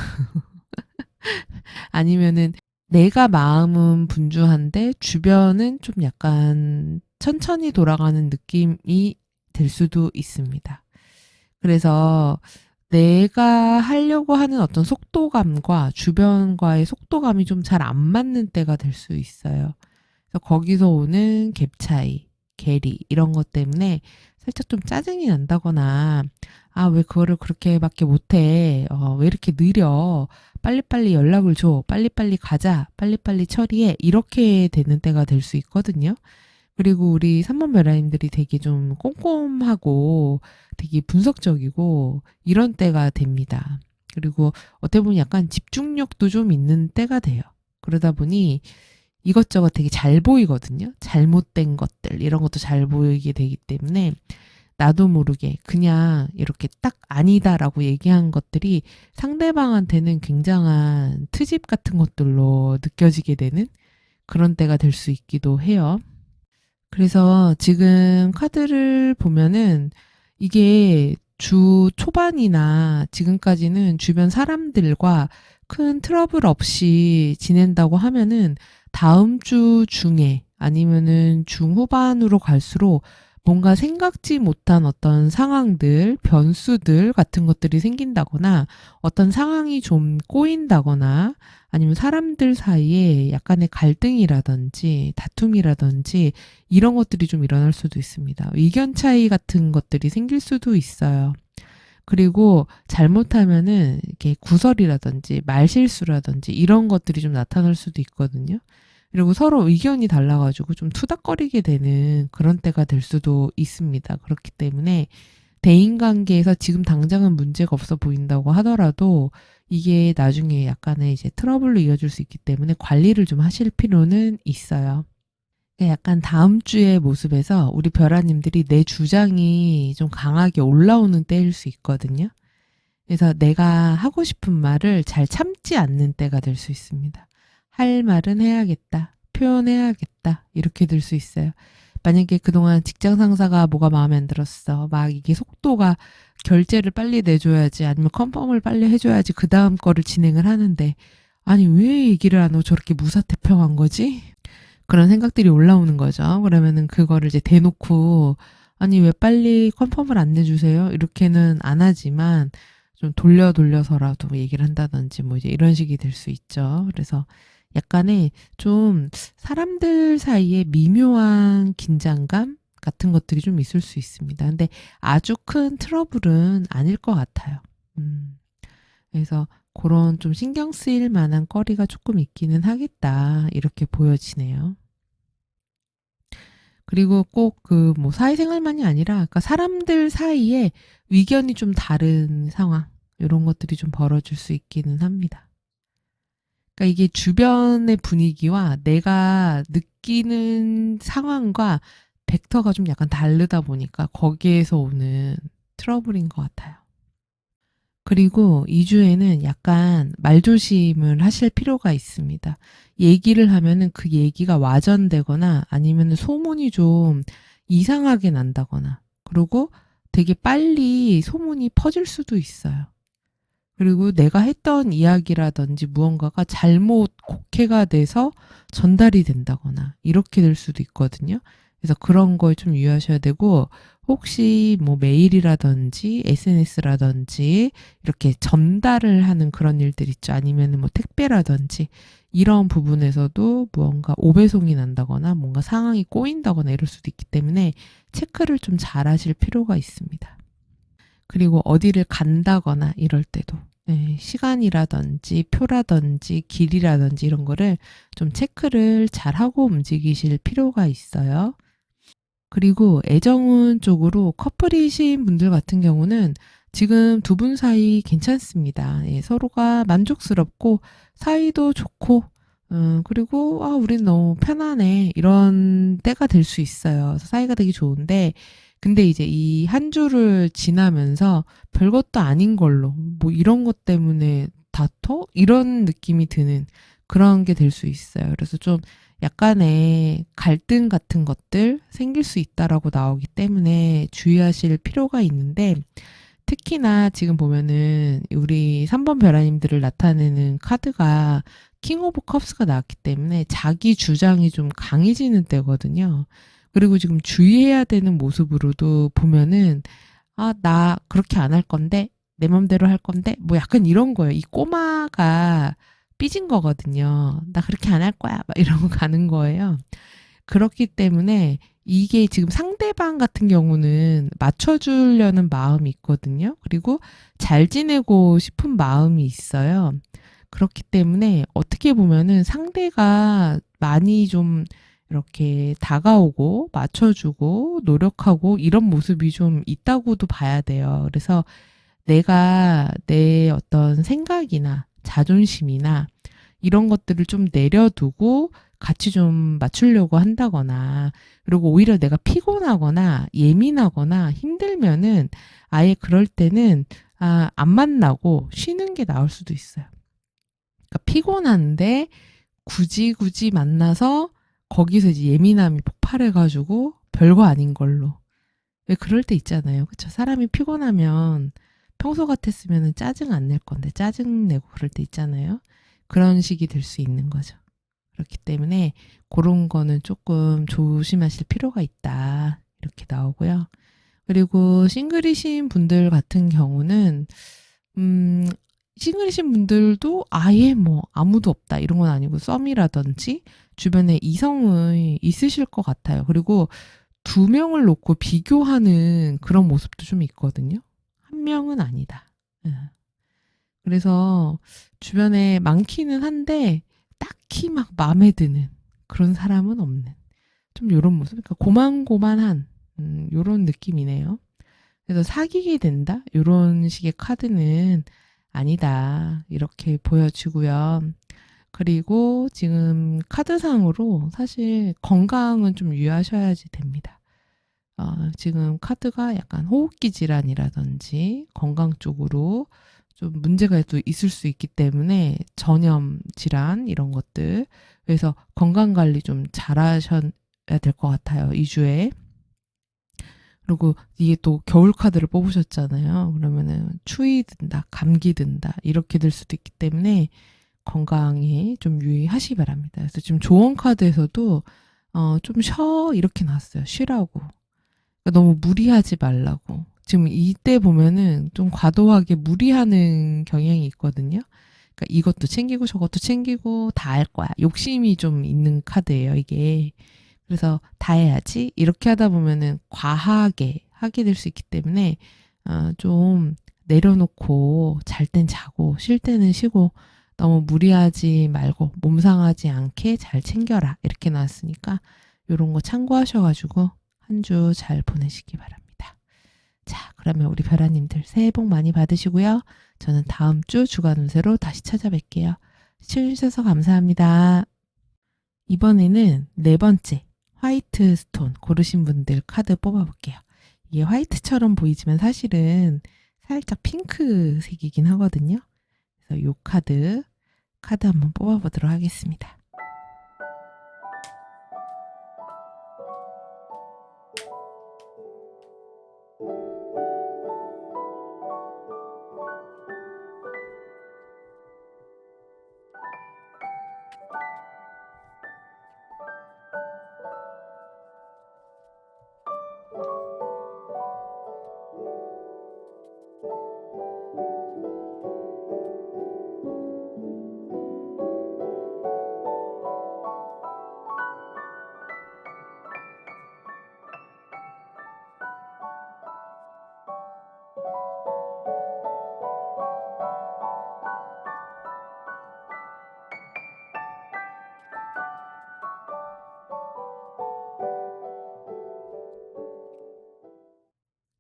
아니면은 내가 마음은 분주한데 주변은 좀 약간 천천히 돌아가는 느낌이 될 수도 있습니다. 그래서 내가 하려고 하는 어떤 속도감과 주변과의 속도감이 좀 잘 안 맞는 때가 될 수 있어요. 그래서 거기서 오는 갭 차이, 괴리 이런 것 때문에 살짝 좀 짜증이 난다거나 아, 왜 그거를 그렇게밖에 못해? 왜 이렇게 느려? 빨리빨리 연락을 줘. 빨리빨리 가자. 빨리빨리 처리해. 이렇게 되는 때가 될 수 있거든요. 그리고 우리 3번 변호사님들이 되게 좀 꼼꼼하고 되게 분석적이고 이런 때가 됩니다. 그리고 어떻게 보면 약간 집중력도 좀 있는 때가 돼요. 그러다 보니 이것저것 되게 잘 보이거든요. 잘못된 것들 이런 것도 잘 보이게 되기 때문에 나도 모르게 그냥 이렇게 딱 아니다라고 얘기한 것들이 상대방한테는 굉장한 트집 같은 것들로 느껴지게 되는 그런 때가 될 수 있기도 해요. 그래서 지금 카드를 보면은 이게 주 초반이나 지금까지는 주변 사람들과 큰 트러블 없이 지낸다고 하면은 다음 주 중에 아니면은 중후반으로 갈수록 뭔가 생각지 못한 어떤 상황들, 변수들 같은 것들이 생긴다거나 어떤 상황이 좀 꼬인다거나 아니면 사람들 사이에 약간의 갈등이라든지 다툼이라든지 이런 것들이 좀 일어날 수도 있습니다. 의견 차이 같은 것들이 생길 수도 있어요. 그리고 잘못하면은 이렇게 구설이라든지 말실수라든지 이런 것들이 좀 나타날 수도 있거든요. 그리고 서로 의견이 달라가지고 좀 투닥거리게 되는 그런 때가 될 수도 있습니다. 그렇기 때문에 대인관계에서 지금 당장은 문제가 없어 보인다고 하더라도 이게 나중에 약간의 이제 트러블로 이어질 수 있기 때문에 관리를 좀 하실 필요는 있어요. 약간 다음 주의 모습에서 우리 별아님들이 내 주장이 좀 강하게 올라오는 때일 수 있거든요. 그래서 내가 하고 싶은 말을 잘 참지 않는 때가 될 수 있습니다. 할 말은 해야겠다. 표현해야겠다. 이렇게 될 수 있어요. 만약에 그동안 직장 상사가 뭐가 마음에 안 들었어. 막 이게 속도가 결제를 빨리 내줘야지 아니면 컨펌을 빨리 해줘야지 그 다음 거를 진행을 하는데 아니 왜 얘기를 안 하고 저렇게 무사태평한 거지? 그런 생각들이 올라오는 거죠. 그러면은 그거를 이제 대놓고 아니 왜 빨리 컨펌을 안 내주세요? 이렇게는 안 하지만 좀 돌려서라도 얘기를 한다든지 뭐 이제 이런 식이 될 수 있죠. 그래서 약간의 좀 사람들 사이에 미묘한 긴장감 같은 것들이 좀 있을 수 있습니다. 근데 아주 큰 트러블은 아닐 것 같아요. 그래서 그런 좀 신경 쓰일 만한 거리가 조금 있기는 하겠다. 이렇게 보여지네요. 그리고 꼭 그 뭐 사회생활만이 아니라 그러니까 사람들 사이에 의견이 좀 다른 상황 이런 것들이 좀 벌어질 수 있기는 합니다. 그러니까 이게 주변의 분위기와 내가 느끼는 상황과 벡터가 좀 약간 다르다 보니까 거기에서 오는 트러블인 것 같아요. 그리고 2주에는 약간 말조심을 하실 필요가 있습니다. 얘기를 하면은 그 얘기가 와전되거나 아니면 소문이 좀 이상하게 난다거나 그리고 되게 빨리 소문이 퍼질 수도 있어요. 그리고 내가 했던 이야기라든지 무언가가 잘못 곡해가 돼서 전달이 된다거나 이렇게 될 수도 있거든요. 그래서 그런 걸 좀 유의하셔야 되고 혹시 뭐 메일이라든지 SNS라든지 이렇게 전달을 하는 그런 일들 있죠. 아니면 뭐 택배라든지 이런 부분에서도 무언가 오배송이 난다거나 뭔가 상황이 꼬인다거나 이럴 수도 있기 때문에 체크를 좀 잘 하실 필요가 있습니다. 그리고 어디를 간다거나 이럴 때도 시간이라든지 표라든지 길이라든지 이런 거를 좀 체크를 잘 하고 움직이실 필요가 있어요. 그리고 애정운 쪽으로 커플이신 분들 같은 경우는 지금 두 분 사이 괜찮습니다. 서로가 만족스럽고 사이도 좋고 그리고 우린 너무 편하네 이런 때가 될 수 있어요. 사이가 되게 좋은데 근데 이제 이 한 주를 지나면서 별것도 아닌 걸로 뭐 이런 것 때문에 다퉈? 이런 느낌이 드는 그런 게 될 수 있어요. 그래서 좀 약간의 갈등 같은 것들 생길 수 있다라고 나오기 때문에 주의하실 필요가 있는데 특히나 지금 보면은 우리 3번 별아님들을 나타내는 카드가 킹 오브 컵스가 나왔기 때문에 자기 주장이 좀 강해지는 때거든요. 그리고 지금 주의해야 되는 모습으로도 보면은 나 그렇게 안 할 건데 내 맘대로 할 건데 뭐 약간 이런 거예요. 이 꼬마가 삐진 거거든요. 나 그렇게 안 할 거야. 막 이러고 가는 거예요. 그렇기 때문에 이게 지금 상대방 같은 경우는 맞춰주려는 마음이 있거든요. 그리고 잘 지내고 싶은 마음이 있어요. 그렇기 때문에 어떻게 보면은 상대가 많이 좀 이렇게 다가오고 맞춰주고 노력하고 이런 모습이 좀 있다고도 봐야 돼요. 그래서 내가 내 어떤 생각이나 자존심이나 이런 것들을 좀 내려두고 같이 좀 맞추려고 한다거나, 그리고 오히려 내가 피곤하거나 예민하거나 힘들면은 아예 그럴 때는 안 만나고 쉬는 게 나을 수도 있어요. 그러니까 피곤한데 굳이 만나서 거기서 이제 예민함이 폭발해가지고 별거 아닌 걸로. 왜 그럴 때 있잖아요. 그쵸? 사람이 피곤하면 평소 같았으면 짜증 안 낼 건데 짜증 내고 그럴 때 있잖아요. 그런 식이 될 수 있는 거죠. 그렇기 때문에 그런 거는 조금 조심하실 필요가 있다. 이렇게 나오고요. 그리고 싱글이신 분들 같은 경우는 음, 싱글이신 분들도 아예 뭐 아무도 없다 이런 건 아니고 썸이라든지 주변에 이성이 있으실 것 같아요. 그리고 두 명을 놓고 비교하는 그런 모습도 좀 있거든요. 한 명은 아니다. 예. 그래서 주변에 많기는 한데 딱히 막 마음에 드는 그런 사람은 없는 좀 요런 모습. 그러니까 고만고만한 요런 느낌이네요. 그래서 사귀게 된다? 요런 식의 카드는 아니다. 이렇게 보여지고요. 그리고 지금 카드상으로 사실 건강은 좀 유의하셔야지 됩니다. 지금 카드가 약간 호흡기 질환이라든지 건강 쪽으로 좀 문제가 또 있을 수 있기 때문에 전염 질환 이런 것들. 그래서 건강 관리 좀 잘하셔야 될 것 같아요. 2주에. 그리고 이게 또 겨울 카드를 뽑으셨잖아요. 그러면은 추위 든다, 감기 든다 이렇게 될 수도 있기 때문에 건강에 좀 유의하시기 바랍니다. 그래서 지금 조언 카드에서도 좀 쉬어 이렇게 나왔어요. 쉬라고. 그러니까 너무 무리하지 말라고. 지금 이때 보면은 좀 과도하게 무리하는 경향이 있거든요. 그러니까 이것도 챙기고 저것도 챙기고 다 할 거야. 욕심이 좀 있는 카드예요, 이게. 그래서 다 해야지. 이렇게 하다 보면은 과하게 하게 될 수 있기 때문에 좀 내려놓고 잘 땐 자고 쉴 때는 쉬고 너무 무리하지 말고 몸 상하지 않게 잘 챙겨라. 이렇게 나왔으니까 이런 거 참고하셔가지고 한 주 잘 보내시기 바랍니다. 자, 그러면 우리 별아님들 새해 복 많이 받으시고요. 저는 다음 주 주간 운세로 다시 찾아뵐게요. 시청해주셔서 감사합니다. 이번에는 네 번째 화이트 스톤 고르신 분들 카드 뽑아볼게요. 이게 화이트처럼 보이지만 사실은 살짝 핑크색이긴 하거든요. 그래서 이 카드 한번 뽑아보도록 하겠습니다.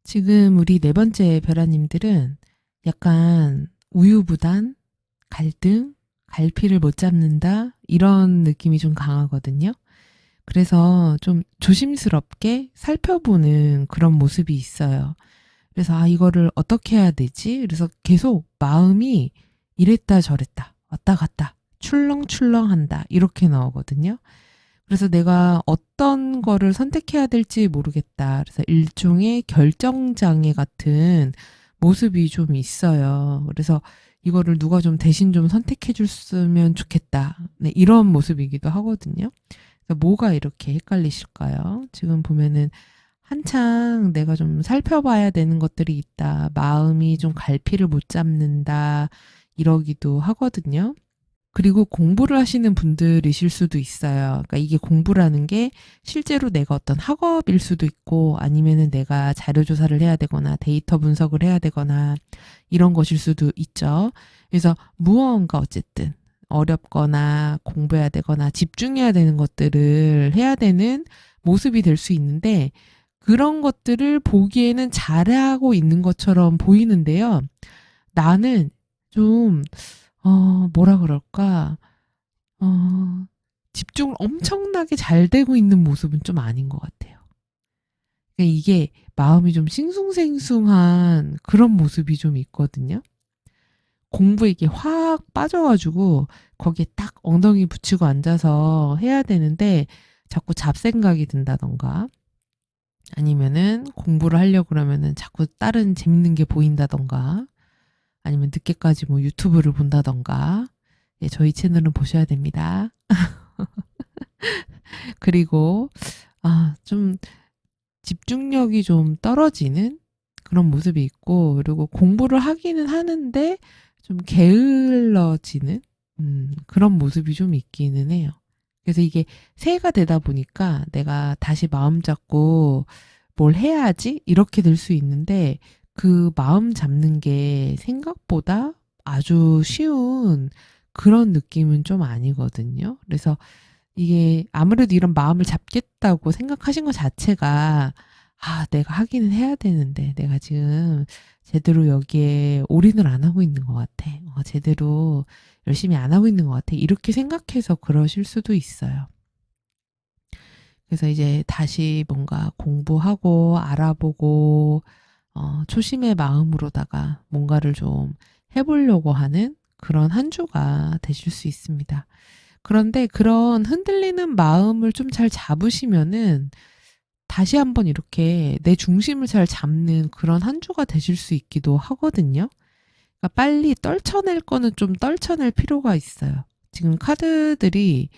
지금 우리 네 번째 별아님들은 약간 우유부단, 갈등, 갈피를 못 잡는다 이런 느낌이 좀 강하거든요. 그래서 좀 조심스럽게 살펴보는 그런 모습이 있어요. 그래서 이거를 어떻게 해야 되지? 그래서 계속 마음이 이랬다 저랬다 왔다 갔다 출렁출렁한다 이렇게 나오거든요. 그래서 내가 어떤 거를 선택해야 될지 모르겠다. 그래서 일종의 결정장애 같은 모습이 좀 있어요. 그래서 이거를 누가 좀 대신 좀 선택해 줬으면 좋겠다. 네, 이런 모습이기도 하거든요. 그래서 뭐가 이렇게 헷갈리실까요? 지금 보면은 한창 내가 좀 살펴봐야 되는 것들이 있다. 마음이 좀 갈피를 못 잡는다. 이러기도 하거든요. 그리고 공부를 하시는 분들이실 수도 있어요. 그러니까 이게 공부라는 게 실제로 내가 어떤 학업일 수도 있고 아니면은 내가 자료 조사를 해야 되거나 데이터 분석을 해야 되거나 이런 것일 수도 있죠. 그래서 무언가 어쨌든 어렵거나 공부해야 되거나 집중해야 되는 것들을 해야 되는 모습이 될 수 있는데 그런 것들을 보기에는 잘하고 있는 것처럼 보이는데요. 나는 좀 뭐라 그럴까? 어, 집중을 엄청나게 잘 되고 있는 모습은 좀 아닌 것 같아요. 그러니까 이게 마음이 좀 싱숭생숭한 그런 모습이 좀 있거든요. 공부에 이게 확 빠져가지고 거기에 딱 엉덩이 붙이고 앉아서 해야 되는데 자꾸 잡생각이 든다던가 아니면은 공부를 하려고 그러면은 자꾸 다른 재밌는 게 보인다던가 아니면 늦게까지 뭐 유튜브를 본다던가 예, 저희 채널은 보셔야 됩니다. 그리고 좀 집중력이 좀 떨어지는 그런 모습이 있고 그리고 공부를 하기는 하는데 좀 게을러지는 그런 모습이 좀 있기는 해요. 그래서 이게 새해가 되다 보니까 내가 다시 마음 잡고 뭘 해야지 이렇게 될 수 있는데 그 마음 잡는 게 생각보다 아주 쉬운 그런 느낌은 좀 아니거든요. 그래서 이게 아무래도 이런 마음을 잡겠다고 생각하신 것 자체가 내가 하기는 해야 되는데 내가 지금 제대로 여기에 올인을 안 하고 있는 것 같아. 제대로 열심히 안 하고 있는 것 같아. 이렇게 생각해서 그러실 수도 있어요. 그래서 이제 다시 뭔가 공부하고 알아보고 초심의 마음으로다가 뭔가를 좀 해보려고 하는 그런 한 주가 되실 수 있습니다. 그런데 그런 흔들리는 마음을 좀 잘 잡으시면은 다시 한번 이렇게 내 중심을 잘 잡는 그런 한 주가 되실 수 있기도 하거든요. 그러니까 빨리 떨쳐낼 거는 좀 떨쳐낼 필요가 있어요. 지금 카드들이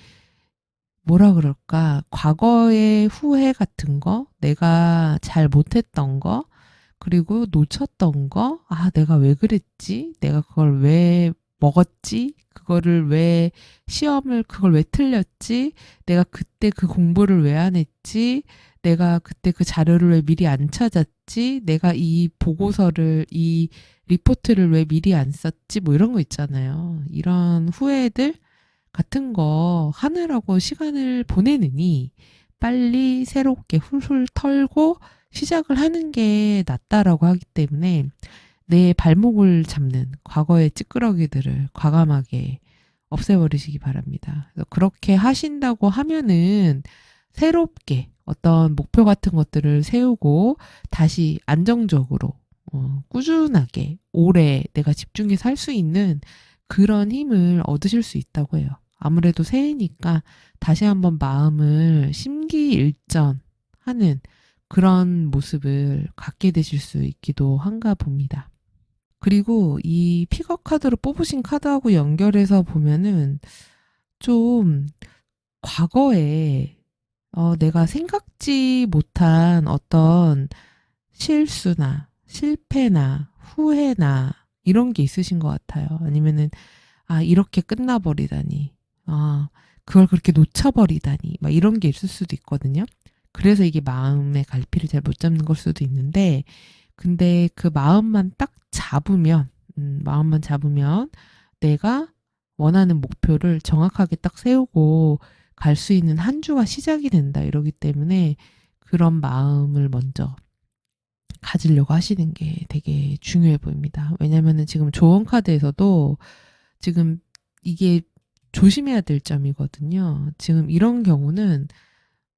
뭐라 그럴까? 과거의 후회 같은 거, 내가 잘 못했던 거, 그리고 놓쳤던 거, 내가 왜 그랬지? 내가 그걸 왜 먹었지? 그거를 왜 그걸 왜 틀렸지? 내가 그때 그 공부를 왜 안 했지? 내가 그때 그 자료를 왜 미리 안 찾았지? 내가 이 리포트를 왜 미리 안 썼지? 뭐 이런 거 있잖아요. 이런 후회들 같은 거 하느라고 시간을 보내느니 빨리 새롭게 훌훌 털고 시작을 하는 게 낫다라고 하기 때문에 내 발목을 잡는 과거의 찌끄러기들을 과감하게 없애버리시기 바랍니다. 그래서 그렇게 하신다고 하면은 새롭게 어떤 목표 같은 것들을 세우고 다시 안정적으로 꾸준하게 오래 내가 집중해서 할 수 있는 그런 힘을 얻으실 수 있다고 해요. 아무래도 새해니까 다시 한번 마음을 심기일전하는 그런 모습을 갖게 되실 수 있기도 한가 봅니다. 그리고 이 픽업 카드로 뽑으신 카드하고 연결해서 보면은 좀 과거에 내가 생각지 못한 어떤 실수나 실패나 후회나 이런 게 있으신 것 같아요. 아니면은 이렇게 끝나버리다니. 그걸 그렇게 놓쳐버리다니. 막 이런 게 있을 수도 있거든요. 그래서 이게 마음의 갈피를 잘 못 잡는 걸 수도 있는데, 근데 그 마음만 잡으면 내가 원하는 목표를 정확하게 딱 세우고 갈 수 있는 한 주가 시작이 된다. 이러기 때문에 그런 마음을 먼저 가지려고 하시는 게 되게 중요해 보입니다. 왜냐면은 지금 조언 카드에서도 지금 이게 조심해야 될 점이거든요. 지금 이런 경우는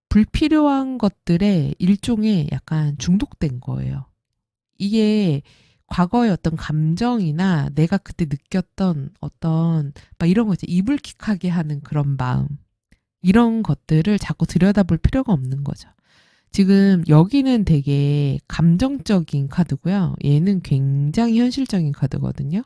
불필요한 것들에 일종의 약간 중독된 거예요. 이게 과거의 어떤 감정이나 내가 그때 느꼈던 어떤 막 이런 거 있죠. 이불킥하게 하는 그런 마음. 이런 것들을 자꾸 들여다볼 필요가 없는 거죠. 지금 여기는 되게 감정적인 카드고요. 얘는 굉장히 현실적인 카드거든요.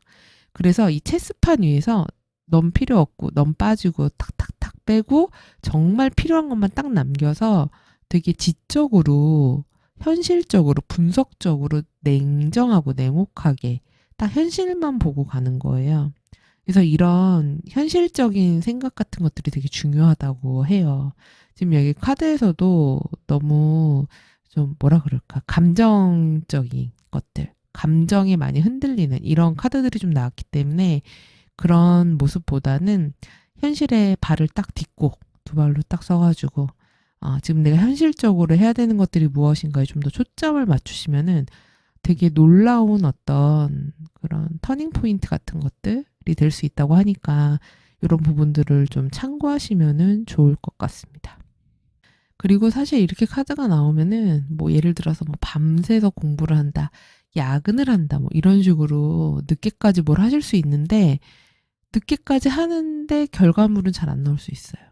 그래서 이 체스판 위에서 넌 필요 없고 넌 빠지고 탁탁탁 빼고 정말 필요한 것만 딱 남겨서 되게 지적으로 현실적으로 분석적으로 냉정하고 냉혹하게 딱 현실만 보고 가는 거예요. 그래서 이런 현실적인 생각 같은 것들이 되게 중요하다고 해요. 지금 여기 카드에서도 너무 좀 뭐라 그럴까, 감정적인 것들, 감정에 많이 흔들리는 이런 카드들이 좀 나왔기 때문에 그런 모습보다는 현실에 발을 딱 딛고 두 발로 딱 서가지고 지금 내가 현실적으로 해야 되는 것들이 무엇인가에 좀 더 초점을 맞추시면은 되게 놀라운 어떤 그런 터닝 포인트 같은 것들이 될 수 있다고 하니까 이런 부분들을 좀 참고하시면은 좋을 것 같습니다. 그리고 사실 이렇게 카드가 나오면은 뭐 예를 들어서 뭐 밤새서 공부를 한다, 야근을 한다, 뭐 이런 식으로 늦게까지 뭘 하실 수 있는데 늦게까지 하는데 결과물은 잘 안 나올 수 있어요.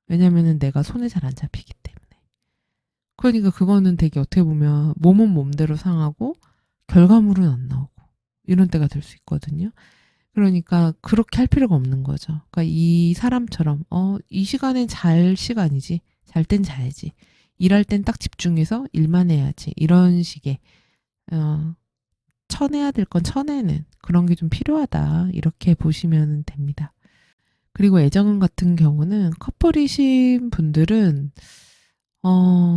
왜냐면은 내가 손에 잘 안 잡히기 때문에. 그러니까 그거는 되게 어떻게 보면 몸은 몸대로 상하고 결과물은 안 나오고 이런 때가 될 수 있거든요. 그러니까 그렇게 할 필요가 없는 거죠. 그러니까 이 사람처럼 이 시간엔 잘 시간이지. 잘 땐 자야지. 일할 땐 딱 집중해서 일만 해야지. 이런 식의 쳐내야 될 건 쳐내는 그런 게 좀 필요하다. 이렇게 보시면 됩니다. 그리고 애정 같은 경우는 커플이신 분들은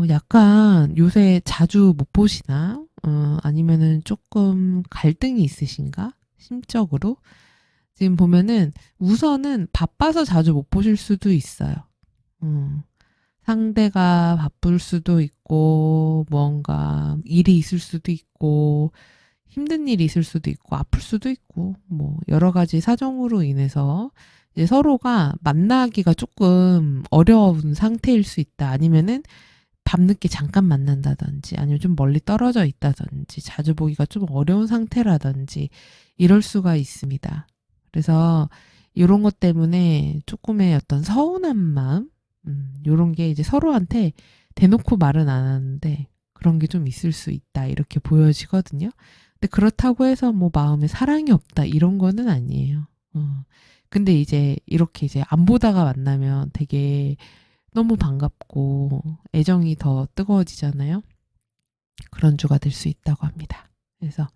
약간 요새 자주 못 보시나? 아니면은 조금 갈등이 있으신가? 심적으로? 지금 보면은 우선은 바빠서 자주 못 보실 수도 있어요. 상대가 바쁠 수도 있고, 뭔가 일이 있을 수도 있고, 힘든 일이 있을 수도 있고, 아플 수도 있고, 뭐, 여러 가지 사정으로 인해서 이제 서로가 만나기가 조금 어려운 상태일 수 있다. 아니면은 밤늦게 잠깐 만난다든지, 아니면 좀 멀리 떨어져 있다든지, 자주 보기가 좀 어려운 상태라든지, 이럴 수가 있습니다. 그래서 이런 것 때문에 조금의 어떤 서운한 마음, 요런 게 이제 서로한테 대놓고 말은 안 하는데 그런 게 좀 있을 수 있다. 이렇게 보여지거든요. 근데 그렇다고 해서 뭐 마음에 사랑이 없다. 이런 거는 아니에요. 근데 이제 이렇게 이제 안 보다가 만나면 되게 너무 반갑고 애정이 더 뜨거워지잖아요. 그런 주가 될 수 있다고 합니다. 그래서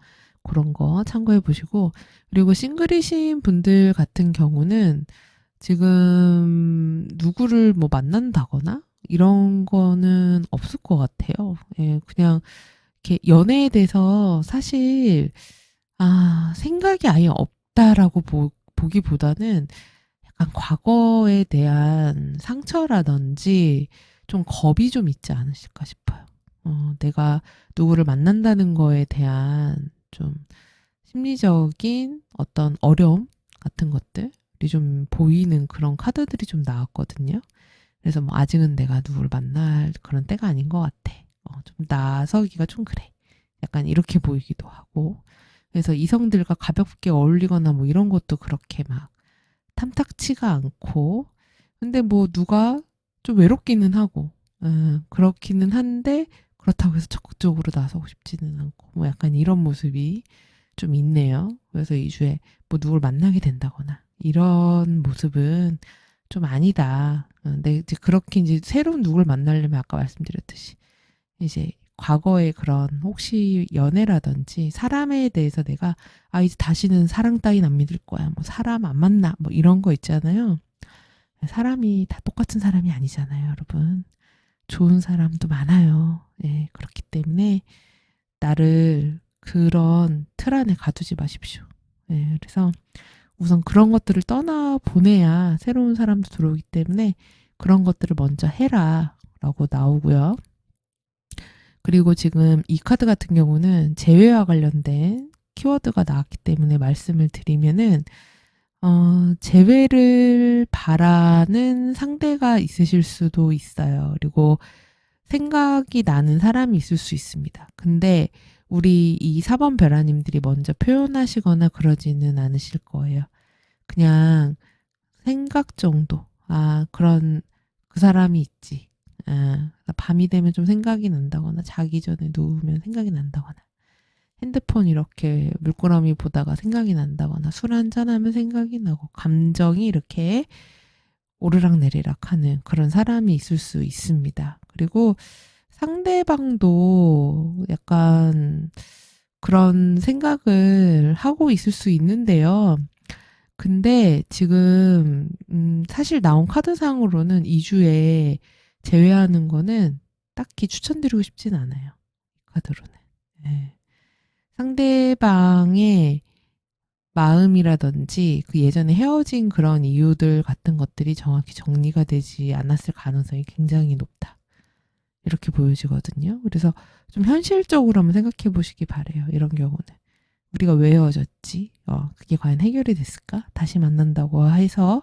그런 거 참고해 보시고, 그리고 싱글이신 분들 같은 경우는 지금 누구를 뭐 만난다거나 이런 거는 없을 것 같아요. 예, 그냥 이렇게 연애에 대해서 사실 생각이 아예 없다라고 보기보다는 약간 과거에 대한 상처라든지 좀 겁이 좀 있지 않으실까 싶어요. 내가 누구를 만난다는 거에 대한 좀 심리적인 어떤 어려움 같은 것들이 좀 보이는 그런 카드들이 좀 나왔거든요. 그래서 뭐 아직은 내가 누구를 만날 그런 때가 아닌 것 같아. 좀 나서기가 좀 그래. 약간 이렇게 보이기도 하고. 그래서 이성들과 가볍게 어울리거나 뭐 이런 것도 그렇게 막 탐탁치가 않고. 근데 뭐 누가 좀 외롭기는 하고, 그렇기는 한데 그렇다고 해서 적극적으로 나서고 싶지는 않고, 뭐 약간 이런 모습이 좀 있네요. 그래서 이 주에 뭐 누굴 만나게 된다거나 이런 모습은 좀 아니다. 근데 이제 그렇게 이제 새로운 누굴 만나려면 아까 말씀드렸듯이 이제 과거의 그런 혹시 연애라든지 사람에 대해서 내가 이제 다시는 사랑 따윈 안 믿을 거야. 뭐 사람 안 만나. 뭐 이런 거 있잖아요. 사람이 다 똑같은 사람이 아니잖아요, 여러분. 좋은 사람도 많아요. 예, 그렇기 때문에 나를 그런 틀 안에 가두지 마십시오. 예, 그래서 우선 그런 것들을 떠나 보내야 새로운 사람도 들어오기 때문에 그런 것들을 먼저 해라 라고 나오고요. 그리고 지금 이 카드 같은 경우는 재회와 관련된 키워드가 나왔기 때문에 말씀을 드리면은 재회를 바라는 상대가 있으실 수도 있어요. 그리고 생각이 나는 사람이 있을 수 있습니다. 근데 우리 이 4번 벼라님들이 먼저 표현하시거나 그러지는 않으실 거예요. 그냥 생각 정도. 그런 그 사람이 있지. 밤이 되면 좀 생각이 난다거나 자기 전에 누우면 생각이 난다거나 핸드폰 이렇게 물끄러미 보다가 생각이 난다거나 술 한잔하면 생각이 나고 감정이 이렇게 오르락내리락 하는 그런 사람이 있을 수 있습니다. 그리고 상대방도 약간 그런 생각을 하고 있을 수 있는데요. 근데 지금 사실 나온 카드상으로는 2주에 제외하는 거는 딱히 추천드리고 싶진 않아요. 이 카드로는. 네. 상대방의 마음이라든지 그 예전에 헤어진 그런 이유들 같은 것들이 정확히 정리가 되지 않았을 가능성이 굉장히 높다. 이렇게 보여지거든요. 그래서 좀 현실적으로 한번 생각해 보시기 바래요. 이런 경우는. 우리가 왜 헤어졌지? 그게 과연 해결이 됐을까? 다시 만난다고 해서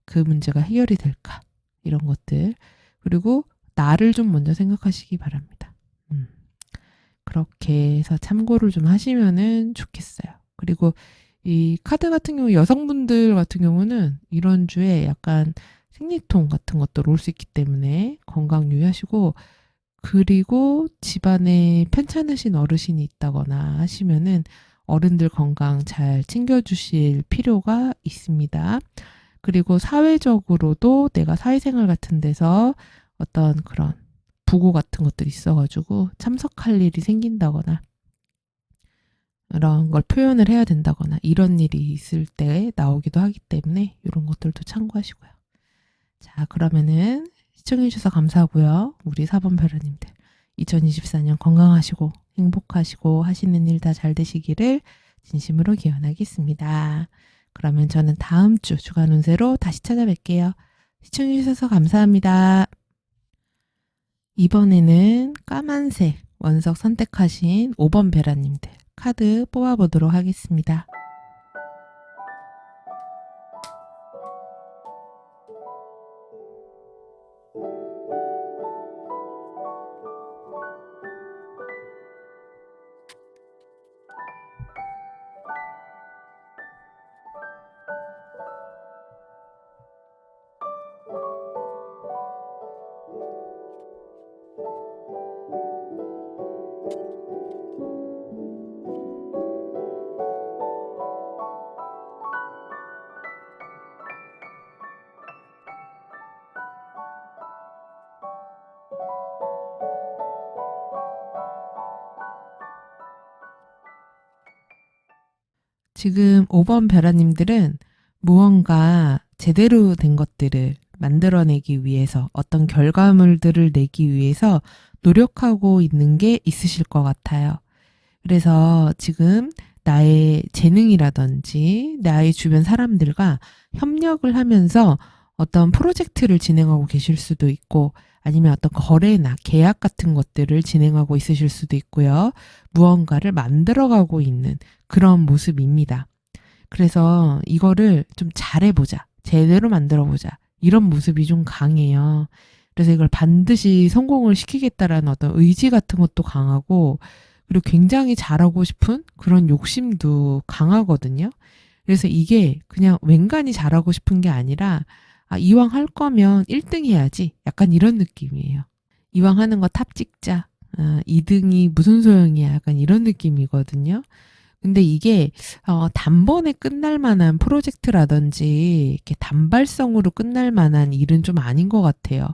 그 문제가 해결이 될까? 이런 것들. 그리고 나를 좀 먼저 생각하시기 바랍니다. 그렇게 해서 참고를 좀 하시면은 좋겠어요. 그리고 이 카드 같은 경우 여성분들 같은 경우는 이런 주에 약간 생리통 같은 것도 올 수 있기 때문에 건강 유의하시고, 그리고 집안에 편찮으신 어르신이 있다거나 하시면은 어른들 건강 잘 챙겨주실 필요가 있습니다. 그리고 사회적으로도 내가 사회생활 같은 데서 어떤 그런 부고 같은 것들이 있어가지고 참석할 일이 생긴다거나 이런 걸 표현을 해야 된다거나 이런 일이 있을 때 나오기도 하기 때문에 이런 것들도 참고하시고요. 자, 그러면은 시청해주셔서 감사하고요. 우리 4번 별아님들 2024년 건강하시고 행복하시고 하시는 일 다 잘 되시기를 진심으로 기원하겠습니다. 그러면 저는 다음 주 주간 운세로 다시 찾아뵐게요. 시청해주셔서 감사합니다. 이번에는 까만색 원석 선택하신 5번 별아님들 카드 뽑아보도록 하겠습니다. 지금 5번 별아님들은 무언가 제대로 된 것들을 만들어내기 위해서 어떤 결과물들을 내기 위해서 노력하고 있는 게 있으실 것 같아요. 그래서 지금 나의 재능이라든지 나의 주변 사람들과 협력을 하면서 어떤 프로젝트를 진행하고 계실 수도 있고 아니면 어떤 거래나 계약 같은 것들을 진행하고 있으실 수도 있고요. 무언가를 만들어가고 있는 그런 모습입니다. 그래서 이거를 좀 잘해보자. 제대로 만들어보자. 이런 모습이 좀 강해요. 그래서 이걸 반드시 성공을 시키겠다라는 어떤 의지 같은 것도 강하고 그리고 굉장히 잘하고 싶은 그런 욕심도 강하거든요. 그래서 이게 그냥 웬간히 잘하고 싶은 게 아니라 이왕 할 거면 1등 해야지. 약간 이런 느낌이에요. 이왕 하는 거 탑 찍자. 2등이 무슨 소용이야. 약간 이런 느낌이거든요. 근데 이게 단번에 끝날 만한 프로젝트라든지 이렇게 단발성으로 끝날 만한 일은 좀 아닌 것 같아요.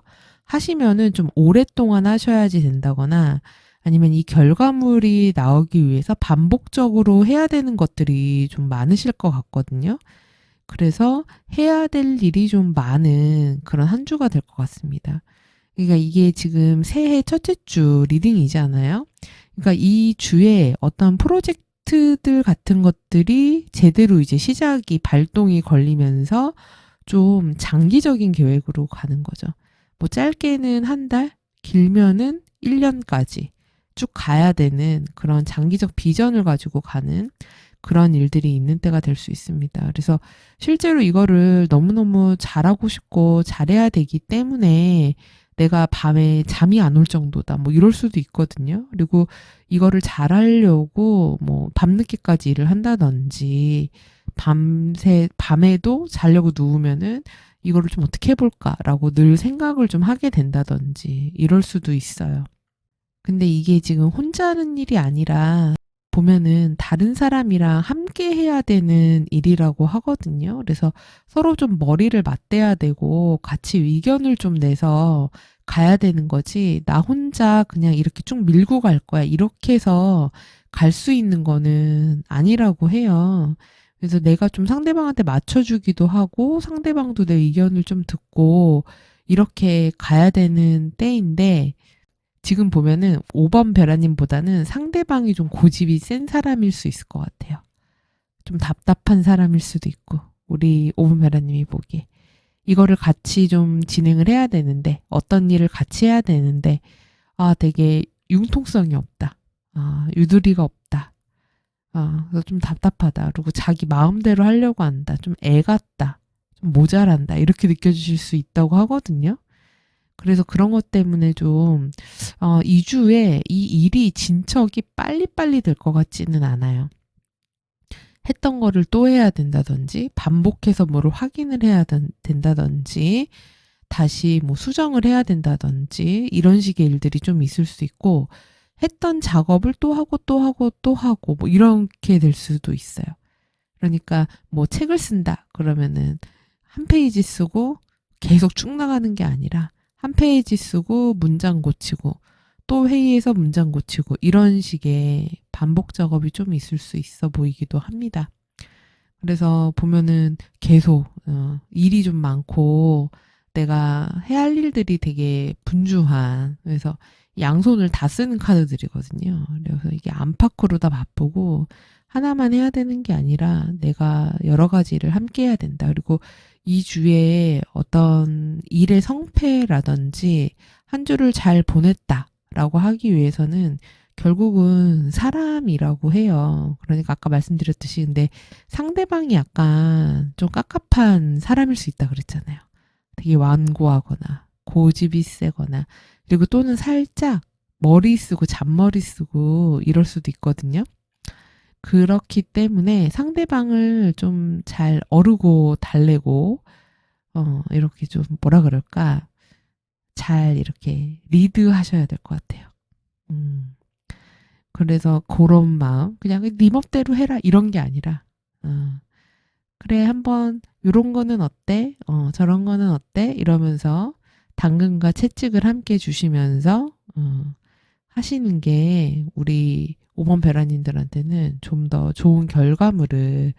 하시면은 좀 오랫동안 하셔야지 된다거나 아니면 이 결과물이 나오기 위해서 반복적으로 해야 되는 것들이 좀 많으실 것 같거든요. 그래서 해야 될 일이 좀 많은 그런 한 주가 될 것 같습니다. 그러니까 이게 지금 새해 첫째 주 리딩이잖아요. 그러니까 이 주에 어떤 프로젝트들 같은 것들이 제대로 이제 시작이 발동이 걸리면서 좀 장기적인 계획으로 가는 거죠. 뭐 짧게는 한 달, 길면은 1년까지 쭉 가야 되는 그런 장기적 비전을 가지고 가는 그런 일들이 있는 때가 될 수 있습니다. 그래서 실제로 이거를 너무너무 잘하고 싶고 잘해야 되기 때문에 내가 밤에 잠이 안 올 정도다. 뭐 이럴 수도 있거든요. 그리고 이거를 잘하려고 뭐 밤늦게까지 일을 한다든지 밤에도 자려고 누우면은 이거를 좀 어떻게 해볼까라고 늘 생각을 좀 하게 된다든지 이럴 수도 있어요. 근데 이게 지금 혼자 하는 일이 아니라 보면은 다른 사람이랑 함께 해야 되는 일이라고 하거든요. 그래서 서로 좀 머리를 맞대야 되고 같이 의견을 좀 내서 가야 되는 거지. 나 혼자 그냥 이렇게 쭉 밀고 갈 거야. 이렇게 해서 갈 수 있는 거는 아니라고 해요. 그래서 내가 좀 상대방한테 맞춰주기도 하고 상대방도 내 의견을 좀 듣고 이렇게 가야 되는 때인데 지금 보면은 5번 베라님보다는 상대방이 좀 고집이 센 사람일 수 있을 것 같아요. 좀 답답한 사람일 수도 있고 우리 5번 베라님이 보기에 이거를 같이 좀 진행을 해야 되는데 어떤 일을 같이 해야 되는데 되게 융통성이 없다. 유두리가 없다. 그래서 좀 답답하다. 그리고 자기 마음대로 하려고 한다. 좀 애 같다. 좀 모자란다. 이렇게 느껴지실 수 있다고 하거든요. 그래서 그런 것 때문에 좀 2주에 이 일이 진척이 빨리빨리 될 것 같지는 않아요. 했던 거를 또 해야 된다든지 반복해서 뭐를 확인을 해야 된다든지 다시 뭐 수정을 해야 된다든지 이런 식의 일들이 좀 있을 수 있고 했던 작업을 또 하고 또 하고 또 하고 뭐 이렇게 될 수도 있어요. 그러니까 뭐 책을 쓴다 그러면은 한 페이지 쓰고 계속 쭉 나가는 게 아니라 한 페이지 쓰고 문장 고치고 또 회의에서 문장 고치고 이런 식의 반복 작업이 좀 있을 수 있어 보이기도 합니다. 그래서 보면은 계속 일이 좀 많고 내가 해야 할 일들이 되게 분주한 그래서 양손을 다 쓰는 카드들이거든요. 그래서 이게 안팎으로 다 바쁘고 하나만 해야 되는 게 아니라 내가 여러 가지 일을 함께 해야 된다. 그리고 이 주에 어떤 일의 성패라든지 한 주를 잘 보냈다라고 하기 위해서는 결국은 사람이라고 해요. 그러니까 아까 말씀드렸듯이 근데 상대방이 약간 좀 깝깝한 사람일 수 있다 그랬잖아요. 되게 완고하거나 고집이 세거나 그리고 또는 살짝 머리 쓰고 잔머리 쓰고 이럴 수도 있거든요. 그렇기 때문에 상대방을 좀 잘 어르고 달래고 이렇게 좀 뭐라 그럴까 잘 이렇게 리드 하셔야 될 것 같아요. 음. 그래서 그런 마음 그냥 네 맘대로 해라 이런 게 아니라 어, 그래 한번 요런 거는 어때? 저런 거는 어때? 이러면서 당근과 채찍을 함께 주시면서 하시는 게 우리 5번 베라님들한테는 좀 더 좋은 결과물을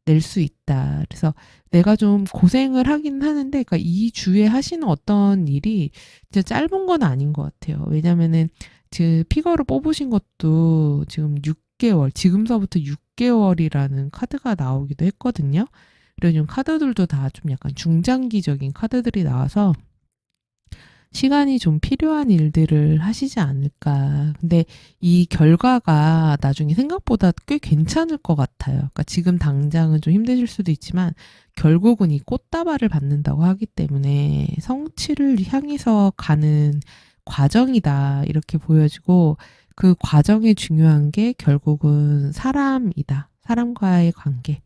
낼 수 있다. 그래서 내가 좀 고생을 하긴 하는데, 그러니까 이 주에 하시는 어떤 일이 진짜 짧은 건 아닌 것 같아요. 왜냐면은 그 피거를 뽑으신 것도 지금 6개월, 지금서부터 6개월이라는 카드가 나오기도 했거든요. 그리고 지금 카드들도 다 좀 약간 중장기적인 카드들이 나와서 시간이 좀 필요한 일들을 하시지 않을까. 근데 이 결과가 나중에 생각보다 꽤 괜찮을 것 같아요. 그러니까 지금 당장은 좀 힘드실 수도 있지만 결국은 이 꽃다발을 받는다고 하기 때문에 성취를 향해서 가는 과정이다. 이렇게 보여지고 그 과정이 중요한 게 결국은 사람이다. 사람과의 관계.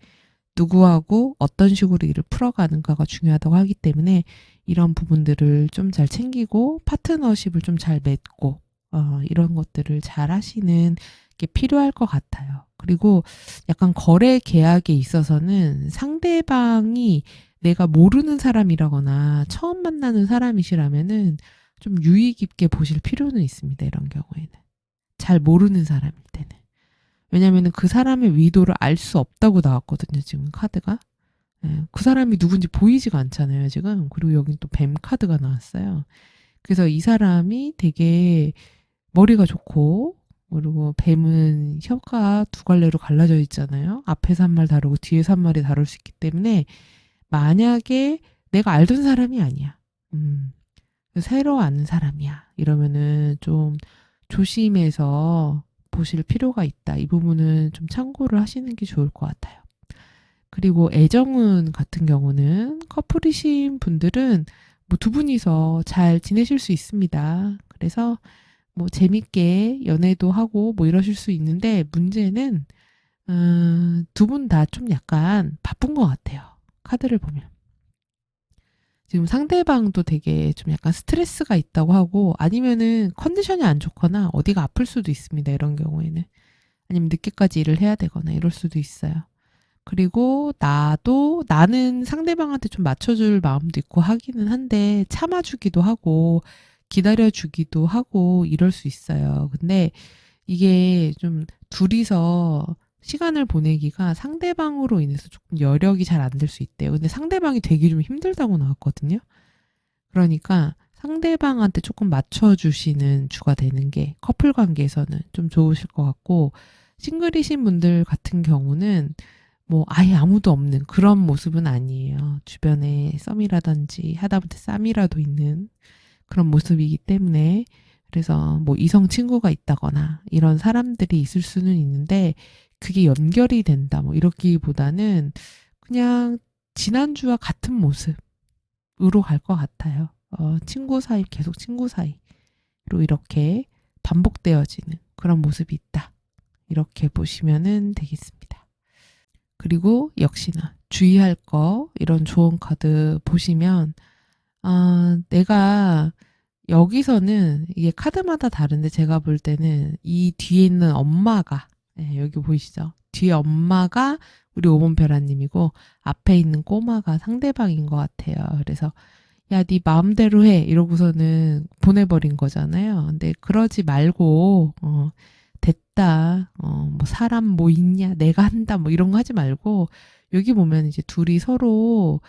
누구하고 어떤 식으로 일을 풀어가는가가 중요하다고 하기 때문에 이런 부분들을 좀 잘 챙기고 파트너십을 좀 잘 맺고 이런 것들을 잘 하시는 게 필요할 것 같아요. 그리고 약간 거래 계약에 있어서는 상대방이 내가 모르는 사람이라거나 처음 만나는 사람이시라면은 좀 유의 깊게 보실 필요는 있습니다. 이런 경우에는. 잘 모르는 사람일 때는. 왜냐면은 그 사람의 의도를 알 수 없다고 나왔거든요, 지금 카드가. 예, 그 사람이 누군지 보이지가 않잖아요, 지금. 그리고 여긴 또 뱀 카드가 나왔어요. 그래서 이 사람이 되게 머리가 좋고, 그리고 뱀은 혀가 두 갈래로 갈라져 있잖아요. 앞에서 한 말 다르고 뒤에서 한 말이 다를 수 있기 때문에 만약에 내가 알던 사람이 아니야. 새로 아는 사람이야. 이러면은 좀 조심해서 보실 필요가 있다. 이 부분은 좀 참고를 하시는 게 좋을 것 같아요. 그리고 애정운 같은 경우는 커플이신 분들은 뭐 두 분이서 잘 지내실 수 있습니다. 그래서 뭐 재밌게 연애도 하고 뭐 이러실 수 있는데 문제는 두 분 다 좀 약간 바쁜 것 같아요. 카드를 보면. 지금 상대방도 되게 좀 약간 스트레스가 있다고 하고 아니면은 컨디션이 안 좋거나 어디가 아플 수도 있습니다. 이런 경우에는. 아니면 늦게까지 일을 해야 되거나 이럴 수도 있어요. 그리고 나는 상대방한테 좀 맞춰줄 마음도 있고 하기는 한데 참아주기도 하고 기다려주기도 하고 이럴 수 있어요. 근데 이게 좀 둘이서 시간을 보내기가 상대방으로 인해서 조금 여력이 잘 안 될 수 있대요. 근데 상대방이 되기 좀 힘들다고 나왔거든요. 그러니까 상대방한테 조금 맞춰주시는 주가 되는 게 커플 관계에서는 좀 좋으실 것 같고, 싱글이신 분들 같은 경우는 뭐 아예 아무도 없는 그런 모습은 아니에요. 주변에 썸이라든지 하다못해 쌈이라도 있는 그런 모습이기 때문에, 그래서 뭐 이성 친구가 있다거나 이런 사람들이 있을 수는 있는데 그게 연결이 된다 뭐 이렇기보다는 그냥 지난주와 같은 모습으로 갈 것 같아요. 친구 사이, 계속 친구 사이로 이렇게 반복되어지는 그런 모습이 있다. 이렇게 보시면은 되겠습니다. 그리고 역시나 주의할 거, 이런 조언 카드 보시면, 내가 여기서는 이게 카드마다 다른데 제가 볼 때는 이 뒤에 있는 엄마가, 여기 보이시죠? 뒤에 엄마가 우리 오본페라님이고 앞에 있는 꼬마가 상대방인 것 같아요. 그래서 야, 네 마음대로 해 이러고서는 보내버린 거잖아요. 근데 그러지 말고 됐다. 뭐 사람 뭐 있냐? 내가 한다. 뭐 이런 거 하지 말고 여기 보면 이제 둘이 서로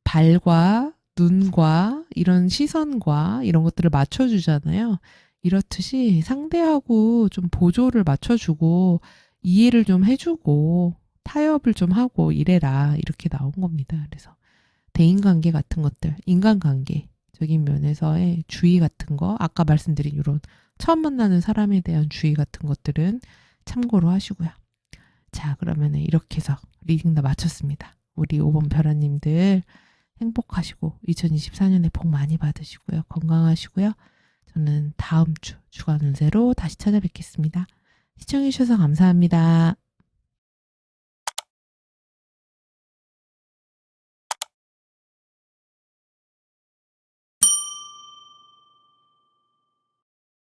발과 눈과 이런 시선과 이런 것들을 맞춰주잖아요. 이렇듯이 상대하고 좀 보조를 맞춰주고 이해를 좀 해주고 타협을 좀 하고 이래라. 이렇게 나온 겁니다. 그래서 대인관계 같은 것들, 인간관계적인 면에서의 주의 같은 거, 아까 말씀드린 이런 처음 만나는 사람에 대한 주의 같은 것들은 참고로 하시고요. 자, 그러면 이렇게 해서 리딩 다 마쳤습니다. 우리 5번 별아님들 행복하시고 2024년에 복 많이 받으시고요. 건강하시고요. 저는 다음 주 주간 운세로 다시 찾아뵙겠습니다. 시청해주셔서 감사합니다.